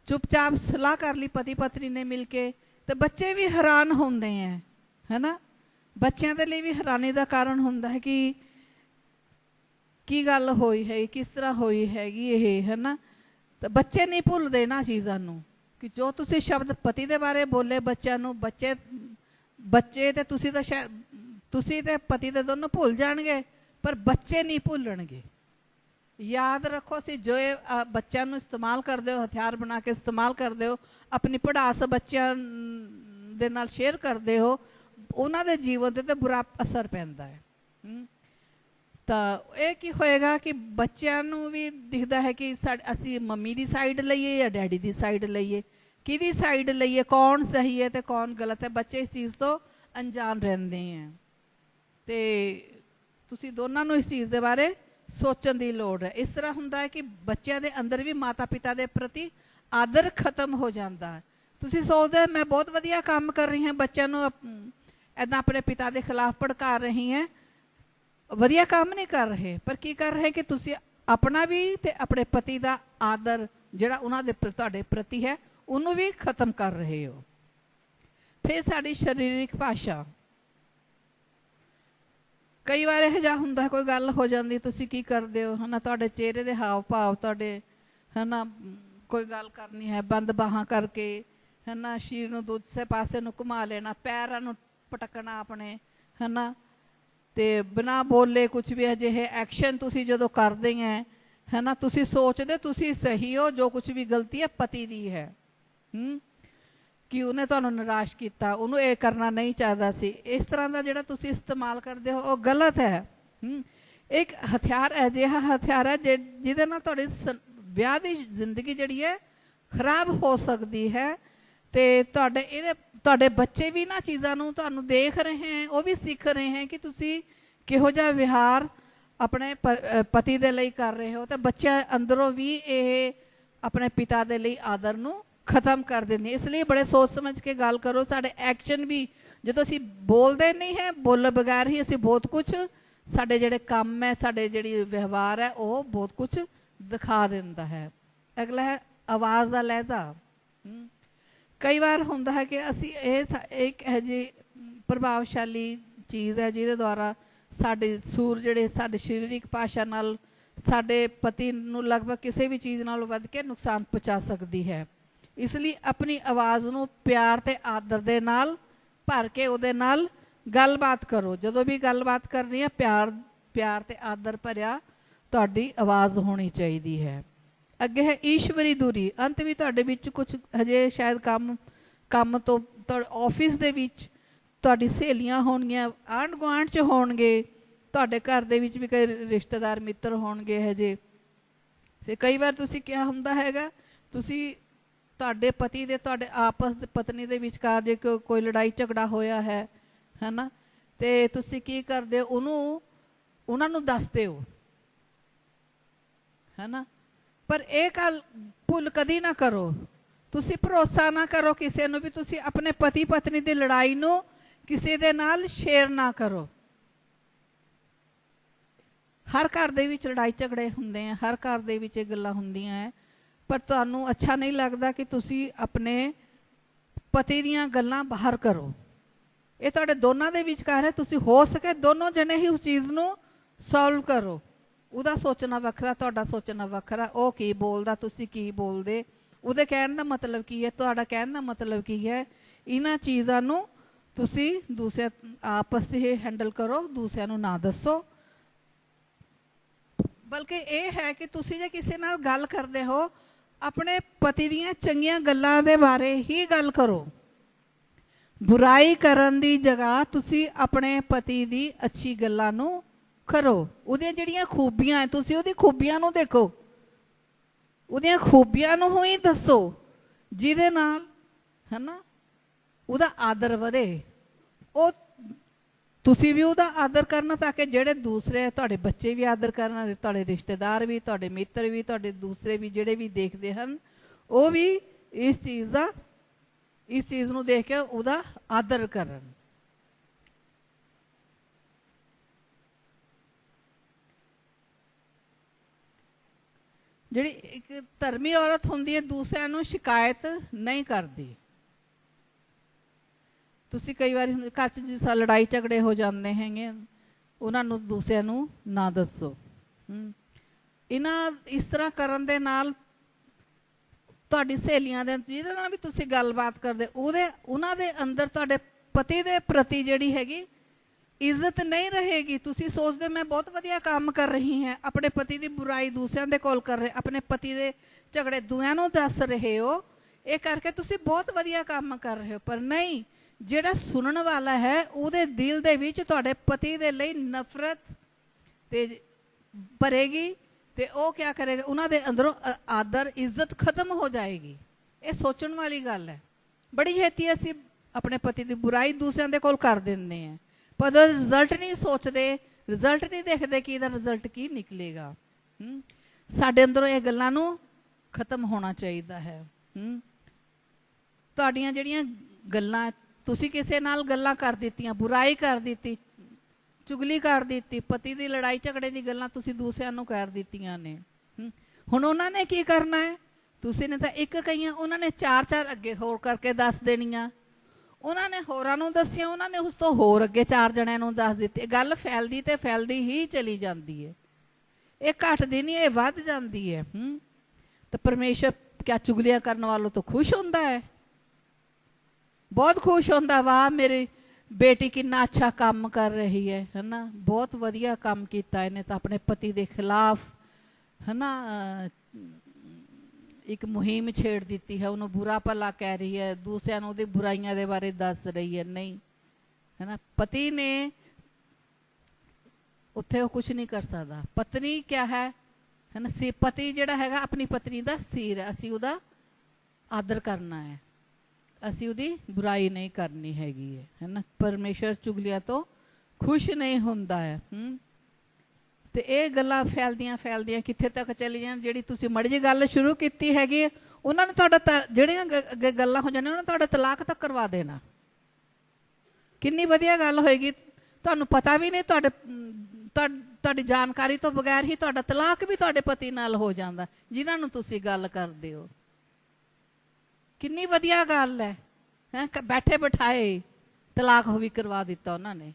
ਚੁੱਪਚਾਪ ਸਲਾਹ ਕਰ ਲਈ ਪਤੀ ਪਤਨੀ ਨੇ ਮਿਲ ਕੇ, ਤੇ ਬੱਚੇ ਵੀ ਹੈਰਾਨ ਹੁੰਦੇ ਹੈ, ਹੈ ਨਾ। ਬੱਚਿਆਂ ਦੇ ਲਈ ਵੀ ਹੈਰਾਨੀ ਦਾ ਕਾਰਨ ਹੁੰਦਾ ਹੈ ਕਿ ਕੀ ਗੱਲ ਹੋਈ ਹੈ, ਕਿਸ ਤਰ੍ਹਾਂ ਹੋਈ ਹੈਗੀ ਇਹ, ਹੈ ਨਾ। ਤਾਂ ਬੱਚੇ ਨਹੀਂ ਭੁੱਲਦੇ ਇਹਨਾਂ ਚੀਜ਼ਾਂ ਨੂੰ ਕਿ ਜੋ ਤੁਸੀਂ ਸ਼ਬਦ ਪਤੀ ਦੇ ਬਾਰੇ ਬੋਲੇ ਬੱਚਿਆਂ ਨੂੰ, ਬੱਚੇ ਤੇ ਤੁਸੀਂ ਤਾਂ ਸ਼ਾਇਦ ਤੁਸੀਂ ਤੇ ਪਤੀ ਤੇ ਦੋਨੋਂ ਭੁੱਲ ਜਾਣਗੇ ਪਰ ਬੱਚੇ ਨਹੀਂ ਭੁੱਲਣਗੇ। याद रखो असी जो बच्चों ਨੂੰ इस्तेमाल करते हो, हथियार बना के इस्तेमाल करते हो, अपनी पढ़ास बच्चों ਦੇ ਨਾਲ शेयर करते हो, ਉਹਨਾਂ ਦੇ ਜੀਵਨ ਤੇ बुरा असर ਪੈਂਦਾ है। ਤਾਂ ਇਹ ਕੀ ਹੋਏਗਾ ਕਿ ਬੱਚਿਆਂ ਨੂੰ ਵੀ ਦਿਖਦਾ ਹੈ ਕਿ ਅਸੀਂ ਮੰਮੀ ਦੀ ਸਾਈਡ ਲਈਏ ਜਾਂ ਡੈਡੀ ਦੀ ਸਾਈਡ ਲਈਏ, ਕਿਹਦੀ ਸਾਈਡ ਲਈਏ, ਕੌਣ ਸਹੀ ਹੈ ਤੇ ਕੌਣ ਗਲਤ ਹੈ। ਬੱਚੇ ਇਸ ਚੀਜ਼ ਤੋਂ ਅਣਜਾਣ ਰਹਿੰਦੇ ਹੈ ਤੇ ਤੁਸੀਂ ਦੋਨਾਂ ਨੂੰ ਇਸ ਚੀਜ਼ ਦੇ ਬਾਰੇ सोचने की लोड़ है। इस तरह होंदा है कि बच्चों के अंदर भी माता पिता के प्रति आदर खत्म हो जाता है। तुसी सोचते मैं बहुत वधिया काम कर रही हाँ, बच्चों इदा अपने पिता के खिलाफ भड़का रही हैं, वधिया काम नहीं कर रहे, पर की कर रहे कि तुसी अपना भी ते अपने पति का आदर जिहड़ा उन्होंने तुहाडे प्रति है उन्होंने भी खत्म कर रहे हो। फिर साड़ी शरीरिक भाषा, कई बार यह जा होंदा कोई गल हो जाती, तुसी की करते हो है ना, तुहाडे चेहरे के हाव भाव तुहाडे है ना, कोई गल करनी है बंद बाहां करके है ना, शरीर नूं दूसरे पासे नूं घुमा लेना, पैरां नूं पटकना अपने है ना, ते बिना बोले कुछ भी अजिहे एक्शन तुसी जदों करदे है ना, तुसी सोचदे तुसी सही हो, जो कुछ भी गलती है पति दी है कि उन्हें तुहानूं निराश किया, उन्होंने ये करना नहीं चाहता सी। इस तरह का जिहड़ा तुसी इस्तेमाल करते हो वो गलत है। एक हथियार अजिहा हथियार है जिहदे नाल तुहाडी विआह दी जिंदगी जिहड़ी है खराब हो सकती है, ते तुहाडे बच्चे भी इन्हां चीज़ां नूं तुहानूं देख रहे हैं, वो भी सीख रहे हैं कि तुसी किहो जिहा विहार अपने पति दे लई कर रहे हो, तो बच्चे अंदरों भी ये अपने पिता दे लई आदर नूं खत्म कर देंगे। इसलिए बड़े सोच समझ के गल करो। साढ़े एक्शन भी जो असी बोलते नहीं है, बोल बगैर ही असी बहुत कुछ साढ़े जेडे काम है, साढ़े जी व्यवहार है वो बहुत कुछ दिखा देता है। अगला है आवाज़ का लहजा। कई बार होंदा है कि असी एक है जी प्रभावशाली चीज़ है जिहदे द्वारा साढ़े सूर जिहड़े साढ़े शरीरिक भाषा नाल साढ़े पति नूं लगभग किसी भी चीज़ नाल वध के नुकसान पहुँचा सकती है। इसलिए अपनी आवाज़ नूं प्यार ते आदर दे नाल भर के उहदे नाल गलबात करो। जदों भी गलबात करनी है प्यार ते आदर भरिया तुहाडी आवाज़ होनी चाहिए है। अगे है ईश्वरी दूरी। अंत भी तुहाडे विच कुछ हजे शायद काम तो ऑफिस दे विच तुहाडी सहेलियां होणगियां, आंढ गुआंढ च होणगे, तुहाडे घर दे विच भी कई रिश्तेदार मित्र होणगे हजे। फिर कई बार तुसीं क्या हुंदा हैगा, तुसीं तुहाडे पति दे तुहाडे आपस पत्नी दे विचकार जे कोई लड़ाई झगड़ा होया है ना, ते तुसीं की करदे हो, उन्हां नूं दसदे हो है ना, पर एक गल भुल कदी ना करो, तुसीं भरोसा ना करो किसी नूं भी तुसीं अपने पति पत्नी दी लड़ाई नूं किसी दे नाल शेयर ना करो। हर घर दे विच लड़ाई झगड़े हुंदे हैं, हर घर दे विच गल्लां हुंदियां है, पर तुहानूं अच्छा नहीं लगता कि तुसी अपने पति दीयां गल्लां बाहर करो। ये तुहाडे दोनों के विचकार है, तुसी हो सके दोनों जने ही उस चीज़ नूं सॉल्व करो। उहदा सोचना वखरा, तुहाडा सोचना वखरा, वो की बोलदा तुसी की बोलदे, उहदे कहण दा मतलब की है, तुहाडा कहण दा मतलब की है। इन्हां चीज़ां नूं तुसी दूसरे आपस ही हैंडल करो, दूसरिਆਂ नूं ना दसो। बल्कि ये है कि तुसी जे किसी नाल गल करदे हो अपने पति दीयां चंगियां गल्लां दे बारे ही गल करो। बुराई करन दी जगह तुसी अपने पति दी अच्छी गल्लां नूं करो। उहदियां जिहड़ियां खूबियां तुसी उहदी खूबियां नूं देखो, उहदियां खूबियां नूं ही दसो जिहदे नाल है ना उहदा आदर वधे। ਉਹ ਤੁਸੀਂ ਵੀ ਉਹਦਾ ਆਦਰ ਕਰਨਾ ਤਾਂ ਕਿ ਜਿਹੜੇ ਦੂਸਰੇ ਤੁਹਾਡੇ ਬੱਚੇ ਵੀ ਆਦਰ ਕਰਨ, ਤੁਹਾਡੇ ਰਿਸ਼ਤੇਦਾਰ ਵੀ, ਤੁਹਾਡੇ ਮਿੱਤਰ ਵੀ, ਤੁਹਾਡੇ ਦੂਸਰੇ ਵੀ ਜਿਹੜੇ ਵੀ ਦੇਖਦੇ ਹਨ ਉਹ ਵੀ ਇਸ ਚੀਜ਼ ਨੂੰ ਦੇਖ ਕੇ ਉਹਦਾ ਆਦਰ ਕਰਨ। ਜਿਹੜੀ ਇੱਕ ਧਰਮੀ ਔਰਤ ਹੁੰਦੀ ਹੈ ਦੂਸਰਿਆਂ ਨੂੰ ਸ਼ਿਕਾਇਤ ਨਹੀਂ ਕਰਦੀ। ਤੁਸੀਂ ਕਈ ਵਾਰੀ घर च जिस लड़ाई झगड़े हो जाते हैं उन्होंने दूसरिਆਂ ਨੂੰ ना दसो। इस तरह करन दे नाल तुहाडी सहेलियां दे जिहदे नाल भी तुसीं गलबात करदे उन्हां दे अंदर तुहाडे पति दे प्रति जिहड़ी हैगी ਇੱਜ਼ਤ ਨਹੀਂ ਰਹੇਗੀ। ਤੁਸੀਂ ਸੋਚਦੇ ਮੈਂ ਬਹੁਤ ਵਧੀਆ ਕੰਮ ਕਰ ਰਹੀ ਹਾਂ, ਆਪਣੇ ਪਤੀ ਦੀ ਬੁਰਾਈ ਦੂਸਰਿਆਂ ਦੇ ਕੋਲ ਕਰ ਰਹੇ, ਆਪਣੇ ਪਤੀ ਦੇ ਝਗੜੇ ਦੂਆਂ ਨੂੰ ਦੱਸ ਰਹੇ ਹੋ, ਇਹ ਕਰਕੇ ਤੁਸੀਂ ਬਹੁਤ ਵਧੀਆ ਕੰਮ ਕਰ ਰਹੇ ਹੋ। ਪਰ ਨਹੀਂ, ਜਿਹੜਾ ਸੁਣਨ ਵਾਲਾ ਹੈ ਉਹਦੇ ਦਿਲ ਦੇ ਵਿੱਚ ਤੁਹਾਡੇ ਪਤੀ ਦੇ ਲਈ ਨਫ਼ਰਤ ਤੇ ਭਰੇਗੀ, ਤੇ ਉਹ ਕੀ ਕਰੇਗਾ, ਉਹਨਾਂ ਦੇ ਅੰਦਰੋਂ ਆਦਰ ਇੱਜ਼ਤ ਖਤਮ ਹੋ ਜਾਏਗੀ। ਇਹ ਸੋਚਣ ਵਾਲੀ ਗੱਲ ਹੈ। ਬੜੀ ਛੇਤੀ ਅਸੀਂ ਆਪਣੇ ਪਤੀ ਦੀ ਬੁਰਾਈ ਦੂਸਰਿਆਂ ਦੇ ਕੋਲ ਕਰ ਦਿੰਦੇ ਹਾਂ, ਪਰ ਰਿਜ਼ਲਟ ਨਹੀਂ ਸੋਚਦੇ, ਰਿਜ਼ਲਟ ਨਹੀਂ ਦੇਖਦੇ ਕਿ ਇਹਦਾ ਰਿਜ਼ਲਟ ਕੀ ਨਿਕਲੇਗਾ। ਸਾਡੇ ਅੰਦਰੋਂ ਇਹ ਗੱਲਾਂ ਨੂੰ ਖਤਮ ਹੋਣਾ ਚਾਹੀਦਾ ਹੈ। ਤੁਹਾਡੀਆਂ ਜਿਹੜੀਆਂ ਗੱਲਾਂ, ਤੁਸੀਂ ਕਿਸੇ ਨਾਲ ਗੱਲਾਂ ਕਰ ਦਿੱਤੀਆਂ, ਬੁਰਾਈ ਕਰ ਦਿੱਤੀ, ਚੁਗਲੀ ਕਰ ਦਿੱਤੀ, ਪਤੀ ਦੀ ਲੜਾਈ ਝਗੜੇ ਦੀ ਗੱਲਾਂ ਤੁਸੀਂ ਦੂਸਰਿਆਂ ਨੂੰ ਕਰ ਦਿੱਤੀਆਂ ਨੇ। ਹੁਣ ਉਹਨਾਂ ਨੇ ਕੀ ਕਰਨਾ ਹੈ? ਤੁਸੀਂ ਨੇ ਤਾਂ ਇੱਕ ਕਹੀਆਂ, ਉਹਨਾਂ ਨੇ ਚਾਰ ਚਾਰ ਅੱਗੇ ਹੋਰ ਕਰਕੇ ਦੱਸ ਦੇਣੀਆਂ। ਉਹਨਾਂ ਨੇ ਹੋਰਾਂ ਨੂੰ ਦੱਸੀਆਂ, ਉਹਨਾਂ ਨੇ ਉਸ ਤੋਂ ਹੋਰ ਅੱਗੇ ਚਾਰ ਜਣਿਆਂ ਨੂੰ ਦੱਸ ਦਿੱਤੀ। ਗੱਲ ਫੈਲਦੀ ਤੇ ਫੈਲਦੀ ਹੀ ਚਲੀ ਜਾਂਦੀ ਹੈ। ਇਹ ਘਟਦੀ ਨਹੀਂ, ਇਹ ਵੱਧ ਜਾਂਦੀ ਹੈ। ਤਾਂ ਪਰਮੇਸ਼ਰ ਕਿਆ ਚੁਗਲੀਆਂ ਕਰਨ ਵਾਲੋਂ ਤੋਂ ਖੁਸ਼ ਹੁੰਦਾ ਹੈ? ਬਹੁਤ ਖੁਸ਼ ਹੁੰਦਾ। ਵਾਹ, ਮੇਰੀ ਬੇਟੀ ਕਿੰਨਾ ਅੱਛਾ ਕੰਮ ਕਰ ਰਹੀ ਹੈ, ਹੈ ਨਾ, ਬਹੁਤ ਵਧੀਆ ਕੰਮ ਕੀਤਾ ਇਹਨੇ ਤਾਂ ਆਪਣੇ ਪਤੀ ਦੇ ਖਿਲਾਫ, ਹੈ ਨਾ, ਇੱਕ ਮੁਹਿੰਮ ਛੇੜ ਦਿੱਤੀ ਹੈ, ਉਹਨੂੰ ਬੁਰਾ ਭਲਾ ਕਹਿ ਰਹੀ ਹੈ, ਦੂਸਰਿਆਂ ਨੂੰ ਉਹਦੀ ਬੁਰਾਈਆਂ ਦੇ ਬਾਰੇ ਦੱਸ ਰਹੀ ਹੈ। ਨਹੀਂ, ਹੈ ਨਾ, ਪਤੀ ਨੇ ਉੱਥੇ ਉਹ ਕੁਝ ਨਹੀਂ ਕਰ ਸਕਦਾ। ਪਤਨੀ ਕਿਆ ਹੈ ਨਾ, ਪਤੀ ਜਿਹੜਾ ਹੈਗਾ ਆਪਣੀ ਪਤਨੀ ਦਾ ਸਿਰ ਹੈ, ਅਸੀਂ ਉਹਦਾ ਆਦਰ ਕਰਨਾ ਹੈ, ਅਸੀਂ ਉਹਦੀ ਬੁਰਾਈ ਨਹੀਂ ਕਰਨੀ ਹੈਗੀ ਹੈ ਨਾ। ਪਰਮੇਸ਼ਰ ਚੁਗਲੀਆਂ ਤੋਂ ਖੁਸ਼ ਨਹੀਂ ਹੁੰਦਾ ਹੈ। ਤੇ ਇਹ ਗੱਲਾਂ ਫੈਲਦੀਆਂ ਫੈਲਦੀਆਂ ਕਿੱਥੇ ਤੱਕ ਚਲੀ ਜਾਣ। ਜਿਹੜੀ ਤੁਸੀਂ ਮਾੜੀ ਜਿਹੀ ਗੱਲ ਸ਼ੁਰੂ ਕੀਤੀ ਹੈਗੀ, ਉਹਨਾਂ ਨੇ ਤੁਹਾਡਾ ਜਿਹੜੀਆਂ ਅੱਗੇ ਗੱਲਾਂ ਹੋ ਜਾਣੀਆਂ, ਉਹਨਾਂ ਨੇ ਤੁਹਾਡਾ ਤਲਾਕ ਤੱਕ ਕਰਵਾ ਦੇਣਾ। ਕਿੰਨੀ ਵਧੀਆ ਗੱਲ ਹੋਏਗੀ, ਤੁਹਾਨੂੰ ਪਤਾ ਵੀ ਨਹੀਂ, ਤੁਹਾਡੀ ਜਾਣਕਾਰੀ ਤੋਂ ਬਗੈਰ ਹੀ ਤੁਹਾਡਾ ਤਲਾਕ ਵੀ ਤੁਹਾਡੇ ਪਤੀ ਨਾਲ ਹੋ ਜਾਂਦਾ, ਜਿਨ੍ਹਾਂ ਨੂੰ ਤੁਸੀਂ ਗੱਲ ਕਰਦੇ ਹੋ। ਕਿੰਨੀ ਵਧੀਆ ਗੱਲ ਹੈ, ਬੈਠੇ ਬਿਠਾਏ ਤਲਾਕ ਵੀ ਕਰਵਾ ਦਿੱਤਾ ਉਹਨਾਂ ਨੇ।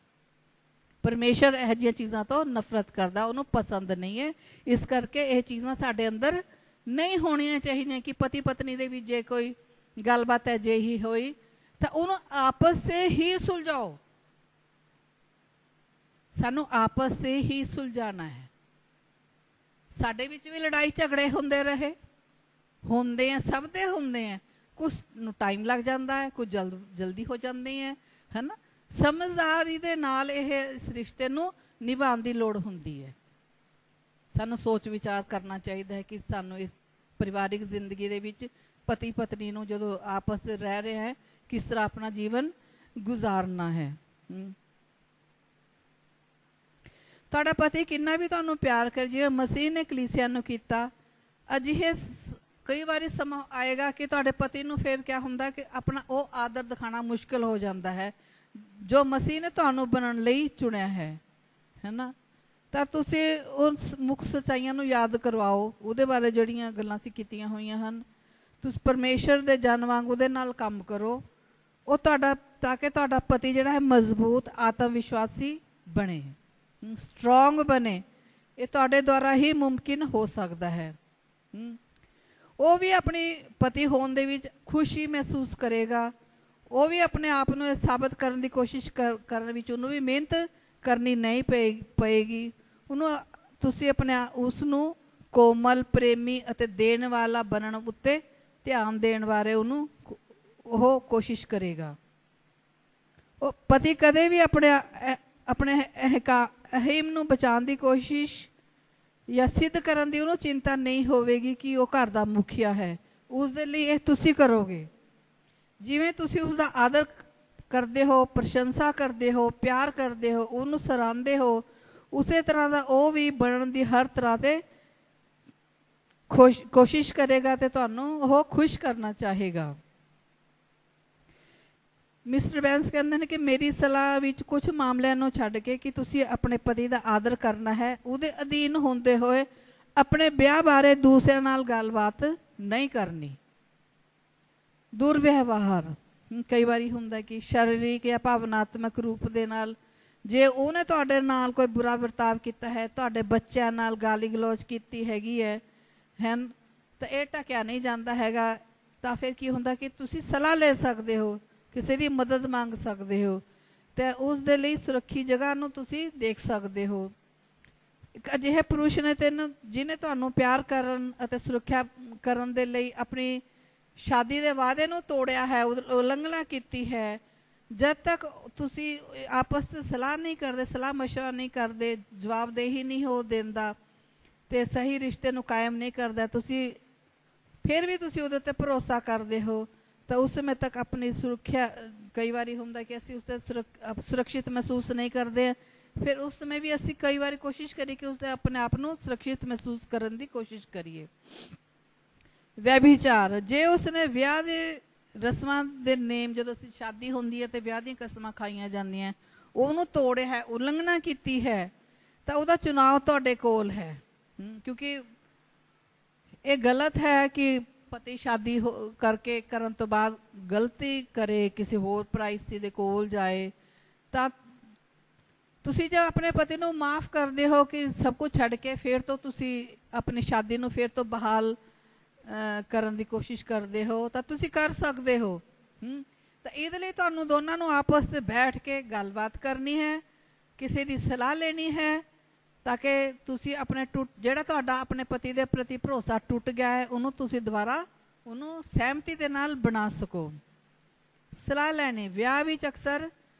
ਪਰਮੇਸ਼ਰ ਇਹੋ ਜਿਹੀਆਂ ਚੀਜ਼ਾਂ ਤੋਂ ਨਫ਼ਰਤ ਕਰਦਾ, ਉਹਨੂੰ ਪਸੰਦ ਨਹੀਂ ਹੈ। ਇਸ ਕਰਕੇ ਇਹ ਚੀਜ਼ਾਂ ਸਾਡੇ ਅੰਦਰ ਨਹੀਂ ਹੋਣੀਆਂ ਚਾਹੀਦੀਆਂ ਕਿ ਪਤੀ ਪਤਨੀ ਦੇ ਵਿੱਚ ਜੇ ਕੋਈ ਗੱਲਬਾਤ ਅਜਿਹੀ ਹੋਈ ਤਾਂ ਉਹਨੂੰ ਆਪਸ ਸੇ ਹੀ ਸੁਲਝਾਓ। ਸਾਨੂੰ ਆਪਸ ਸੇ ਹੀ ਸੁਲਝਾਣਾ ਹੈ। ਸਾਡੇ ਵਿੱਚ ਵੀ ਲੜਾਈ ਝਗੜੇ ਹੁੰਦੇ ਰਹੇ, ਹੁੰਦੇ ਆ, ਸਭ ਦੇ ਹੁੰਦੇ ਆ। ਕੁਛ ਨੂੰ ਟਾਈਮ ਲੱਗ ਜਾਂਦਾ ਹੈ, ਕੁਝ ਜਲਦੀ ਹੋ ਜਾਂਦੇ ਹੈ, ਹੈ ਨਾ। ਸਮਝਦਾਰੀ ਦੇ ਨਾਲ ਇਹ ਇਸ ਰਿਸ਼ਤੇ ਨੂੰ ਨਿਭਾਉਣ ਦੀ ਲੋੜ ਹੁੰਦੀ ਹੈ। ਸਾਨੂੰ ਸੋਚ ਵਿਚਾਰ ਕਰਨਾ ਚਾਹੀਦਾ ਹੈ ਕਿ ਸਾਨੂੰ ਇਸ ਪਰਿਵਾਰਿਕ ਜ਼ਿੰਦਗੀ ਦੇ ਵਿੱਚ ਪਤੀ ਪਤਨੀ ਨੂੰ ਜਦੋਂ ਆਪਸ ਵਿੱਚ ਰਹਿ ਰਹੇ ਹੈ, ਕਿਸ ਤਰ੍ਹਾਂ ਆਪਣਾ ਜੀਵਨ ਗੁਜ਼ਾਰਨਾ ਹੈ। ਤੁਹਾਡਾ ਪਤੀ ਕਿੰਨਾ ਵੀ ਤੁਹਾਨੂੰ ਪਿਆਰ ਕਰ, ਜਿਵੇਂ ਮਸੀਹ ਨੇ ਕਲੀਸਿਆ ਨੂੰ ਕੀਤਾ, ਅਜਿਹੇ ਕਈ ਵਾਰੀ ਸਮਾਂ ਆਏਗਾ ਕਿ ਤੁਹਾਡੇ ਪਤੀ ਨੂੰ ਫਿਰ ਕਿਆ ਹੁੰਦਾ ਕਿ ਆਪਣਾ ਉਹ ਆਦਰ ਦਿਖਾਉਣਾ ਮੁਸ਼ਕਿਲ ਹੋ ਜਾਂਦਾ ਹੈ ਜੋ ਮਸੀਹ ਨੇ ਤੁਹਾਨੂੰ ਬਣਨ ਲਈ ਚੁਣਿਆ ਹੈ, ਹੈ ਨਾ। ਤਾਂ ਤੁਸੀਂ ਉਸ ਮੁੱਖ ਸੱਚਾਈਆਂ ਨੂੰ ਯਾਦ ਕਰਵਾਓ, ਉਹਦੇ ਬਾਰੇ ਜਿਹੜੀਆਂ ਗੱਲਾਂ ਸੀ ਕੀਤੀਆਂ ਹੋਈਆਂ ਹਨ। ਤੁਸੀਂ ਪਰਮੇਸ਼ਰ ਦੇ ਜਨ ਵਾਂਗ ਉਹਦੇ ਨਾਲ ਕੰਮ ਕਰੋ, ਉਹ ਤੁਹਾਡਾ, ਤਾਂ ਕਿ ਤੁਹਾਡਾ ਪਤੀ ਜਿਹੜਾ ਹੈ ਮਜ਼ਬੂਤ ਆਤਮ ਵਿਸ਼ਵਾਸੀ ਬਣੇ, ਸਟਰੋਂਗ ਬਣੇ। ਇਹ ਤੁਹਾਡੇ ਦੁਆਰਾ ਹੀ ਮੁਮਕਿਨ ਹੋ ਸਕਦਾ ਹੈ। ਉਹ ਵੀ ਆਪਣੀ ਪਤੀ ਹੋਣ ਦੇ ਵਿੱਚ ਖੁਸ਼ੀ ਮਹਿਸੂਸ ਕਰੇਗਾ। ਉਹ ਵੀ ਆਪਣੇ ਆਪ ਨੂੰ ਇਹ ਸਾਬਤ ਕਰਨ ਦੀ ਕੋਸ਼ਿਸ਼ ਕਰਨ ਵਿੱਚ ਉਹਨੂੰ ਵੀ ਮਿਹਨਤ ਕਰਨੀ ਨਹੀਂ ਪਏਗੀ। ਉਹਨੂੰ ਤੁਸੀਂ ਆਪਣੇ ਉਸ ਨੂੰ ਕੋਮਲ, ਪ੍ਰੇਮੀ ਅਤੇ ਦੇਣ ਵਾਲਾ ਬਣਨ ਉੱਤੇ ਧਿਆਨ ਦੇਣ ਬਾਰੇ ਉਹਨੂੰ ਉਹ ਕੋਸ਼ਿਸ਼ ਕਰੇਗਾ। ਉਹ ਪਤੀ ਕਦੇ ਵੀ ਆਪਣੇ ਅਹਿਮ ਨੂੰ ਬਚਾਉਣ ਦੀ ਕੋਸ਼ਿਸ਼ ਜਾਂ ਸਿੱਧ ਕਰਨ ਦੀ ਉਹਨੂੰ ਚਿੰਤਾ ਨਹੀਂ ਹੋਵੇਗੀ ਕਿ ਉਹ ਘਰ ਦਾ ਮੁਖੀਆ ਹੈ। ਉਸ ਦੇ ਲਈ ਇਹ ਤੁਸੀਂ ਕਰੋਗੇ। ਜਿਵੇਂ ਤੁਸੀਂ ਉਸ ਦਾ ਆਦਰ ਕਰਦੇ ਹੋ, ਪ੍ਰਸ਼ੰਸਾ ਕਰਦੇ ਹੋ, ਪਿਆਰ ਕਰਦੇ ਹੋ, ਉਹਨੂੰ ਸਰਾਹੁੰਦੇ ਹੋ, ਉਸੇ ਤਰ੍ਹਾਂ ਦਾ ਉਹ ਵੀ ਬਣਨ ਦੀ ਹਰ ਤਰ੍ਹਾਂ ਤੇ ਕੋਸ਼ਿਸ਼ ਕਰੇਗਾ ਤੇ ਤੁਹਾਨੂੰ ਉਹ ਖੁਸ਼ ਕਰਨਾ ਚਾਹੇਗਾ। ਮਿਸਟਰ ਬੈਂਸ ਕਹਿੰਦੇ ਨੇ ਕਿ ਮੇਰੀ ਸਲਾਹ ਵਿੱਚ ਕੁਝ ਮਾਮਲਿਆਂ ਨੂੰ ਛੱਡ ਕੇ ਕਿ ਤੁਸੀਂ ਆਪਣੇ ਪਤੀ ਦਾ ਆਦਰ ਕਰਨਾ ਹੈ, ਉਹਦੇ ਅਧੀਨ ਹੁੰਦੇ ਹੋਏ ਆਪਣੇ ਵਿਆਹ ਬਾਰੇ ਦੂਸਰਿਆਂ ਨਾਲ ਗੱਲਬਾਤ ਨਹੀਂ ਕਰਨੀ। ਦੁਰਵਿਵਹਾਰ ਕਈ ਵਾਰੀ ਹੁੰਦਾ ਕਿ ਸਰੀਰਕ ਜਾਂ ਭਾਵਨਾਤਮਕ ਰੂਪ ਦੇ ਨਾਲ, ਜੇ ਉਹਨੇ ਤੁਹਾਡੇ ਨਾਲ ਕੋਈ ਬੁਰਾ ਵਰਤਾਵ ਕੀਤਾ ਹੈ, ਤੁਹਾਡੇ ਬੱਚਿਆਂ ਨਾਲ ਗਾਲੀ ਗਲੋਚ ਕੀਤੀ ਹੈਗੀ ਹੈ ਤਾਂ ਇਹ ਢਕਿਆ ਨਹੀਂ ਜਾਂਦਾ ਹੈਗਾ। ਤਾਂ ਫਿਰ ਕੀ ਹੁੰਦਾ ਕਿ ਤੁਸੀਂ ਸਲਾਹ ਲੈ ਸਕਦੇ ਹੋ, ਕਿਸੇ ਦੀ ਮਦਦ ਮੰਗ ਸਕਦੇ ਹੋ ਤੇ ਉਸ ਦੇ ਲਈ ਸੁਰੱਖੀ ਜਗ੍ਹਾ ਨੂੰ ਤੁਸੀਂ ਦੇਖ ਸਕਦੇ ਹੋ। ਇੱਕ ਅਜਿਹੇ ਪੁਰਸ਼ ਨੇ ਜਿਹਨੇ ਤੁਹਾਨੂੰ ਪਿਆਰ ਕਰਨ ਅਤੇ ਸੁਰੱਖਿਆ ਕਰਨ ਦੇ ਲਈ ਆਪਣੀ ਸ਼ਾਦੀ ਦੇ ਵਾਅਦੇ ਨੂੰ ਤੋੜਿਆ ਹੈ, ਉਲੰਘਣਾ ਕੀਤੀ ਹੈ। ਜਦ ਤੱਕ ਤੁਸੀਂ ਆਪਸ 'ਚ ਸਲਾਹ ਨਹੀਂ ਕਰਦੇ, ਸਲਾਹ ਮਸ਼ਵਰਾ ਨਹੀਂ ਕਰਦੇ, ਜਵਾਬਦੇਹੀ ਨਹੀਂ ਹੋ ਦਿੰਦਾ ਤੇ ਸਹੀ ਰਿਸ਼ਤੇ ਨੂੰ ਕਾਇਮ ਨਹੀਂ ਕਰਦਾ, ਤੁਸੀਂ ਫਿਰ ਵੀ ਤੁਸੀਂ ਉਹਦੇ ਉੱਤੇ ਭਰੋਸਾ ਕਰਦੇ ਹੋ, ਤਾਂ ਉਸ ਸਮੇਂ ਤੱਕ ਆਪਣੀ ਸੁਰੱਖਿਆ, ਕਈ ਵਾਰੀ ਹੁੰਦਾ ਕਿ ਅਸੀਂ ਉਸ 'ਤੇ ਸੁਰੱਖਿਅਤ ਮਹਿਸੂਸ ਨਹੀਂ ਕਰਦੇ, ਫਿਰ ਉਸ ਸਮੇਂ ਵੀ ਅਸੀਂ ਕਈ ਵਾਰੀ ਕੋਸ਼ਿਸ਼ ਕਰੀਏ ਕਿ ਉਸਦੇ ਆਪਣੇ ਆਪ ਨੂੰ ਸੁਰੱਖਿਅਤ ਮਹਿਸੂਸ ਕਰਨ ਦੀ ਕੋਸ਼ਿਸ਼ ਕਰੀਏ। ਵਿਆਭਿਚਾਰ, ਜੇ ਉਸਨੇ ਵਿਆਹ ਦੇ ਰਸਮਾਂ ਦੇ ਨੇਮ, ਜਦੋਂ ਅਸੀਂ ਸ਼ਾਦੀ ਹੁੰਦੀ ਹੈ ਤੇ ਵਿਆਹ ਦੀਆਂ ਕਸਮਾਂ ਖਾਈਆਂ ਜਾਂਦੀਆਂ, ਉਹਨੂੰ ਤੋੜਿਆ ਹੈ, ਉਲੰਘਣਾ ਕੀਤੀ ਹੈ, ਤਾਂ ਉਹਦਾ ਚੁਣਾਵ ਤੁਹਾਡੇ ਕੋਲ ਹੈ। ਕਿਉਂਕਿ ਇਹ ਗਲਤ ਹੈ ਕਿ ਪਤੀ ਸ਼ਾਦੀ ਕਰਕੇ ਕਰਨ ਤੋਂ ਬਾਅਦ ਗਲਤੀ ਕਰੇ, ਕਿਸੇ ਹੋਰ ਪ੍ਰਾਈਸੀ ਦੇ ਕੋਲ ਜਾਏ। ਤਾਂ ਤੁਸੀਂ ਜੇ ਆਪਣੇ ਪਤੀ ਨੂੰ ਮਾਫ ਕਰਦੇ ਹੋ ਕਿ ਸਭ ਕੁਝ ਛੱਡ ਕੇ, ਫਿਰ ਤੋਂ ਤੁਸੀਂ ਆਪਣੀ ਸ਼ਾਦੀ ਨੂੰ ਫਿਰ ਤੋਂ ਬਹਾਲ ਕਰਨ ਦੀ ਕੋਸ਼ਿਸ਼ ਕਰਦੇ ਹੋ, ਤਾਂ ਤੁਸੀਂ ਕਰ ਸਕਦੇ ਹੋ। ਤਾਂ ਇਹਦੇ ਲਈ ਤੁਹਾਨੂੰ ਦੋਨਾਂ ਨੂੰ ਆਪਸ 'ਚ ਬੈਠ ਕੇ ਗੱਲਬਾਤ ਕਰਨੀ ਹੈ, ਕਿਸੇ ਦੀ ਸਲਾਹ ਲੈਣੀ ਹੈ, ਤਾਂ ਕਿ ਤੁਸੀਂ ਆਪਣੇ ਜਿਹੜਾ ਤੁਹਾਡਾ ਆਪਣੇ ਪਤੀ ਦੇ ਪ੍ਰਤੀ ਭਰੋਸਾ ਟੁੱਟ ਗਿਆ ਹੈ, ਉਹਨੂੰ ਤੁਸੀਂ ਦੁਬਾਰਾ ਉਹਨੂੰ ਸਹਿਮਤੀ ਦੇ ਨਾਲ ਬਣਾ ਸਕੋ। ਸਲਾਹ ਲੈਣੀ, ਵਿਆਹ ਵਿੱਚ ਅਕਸਰ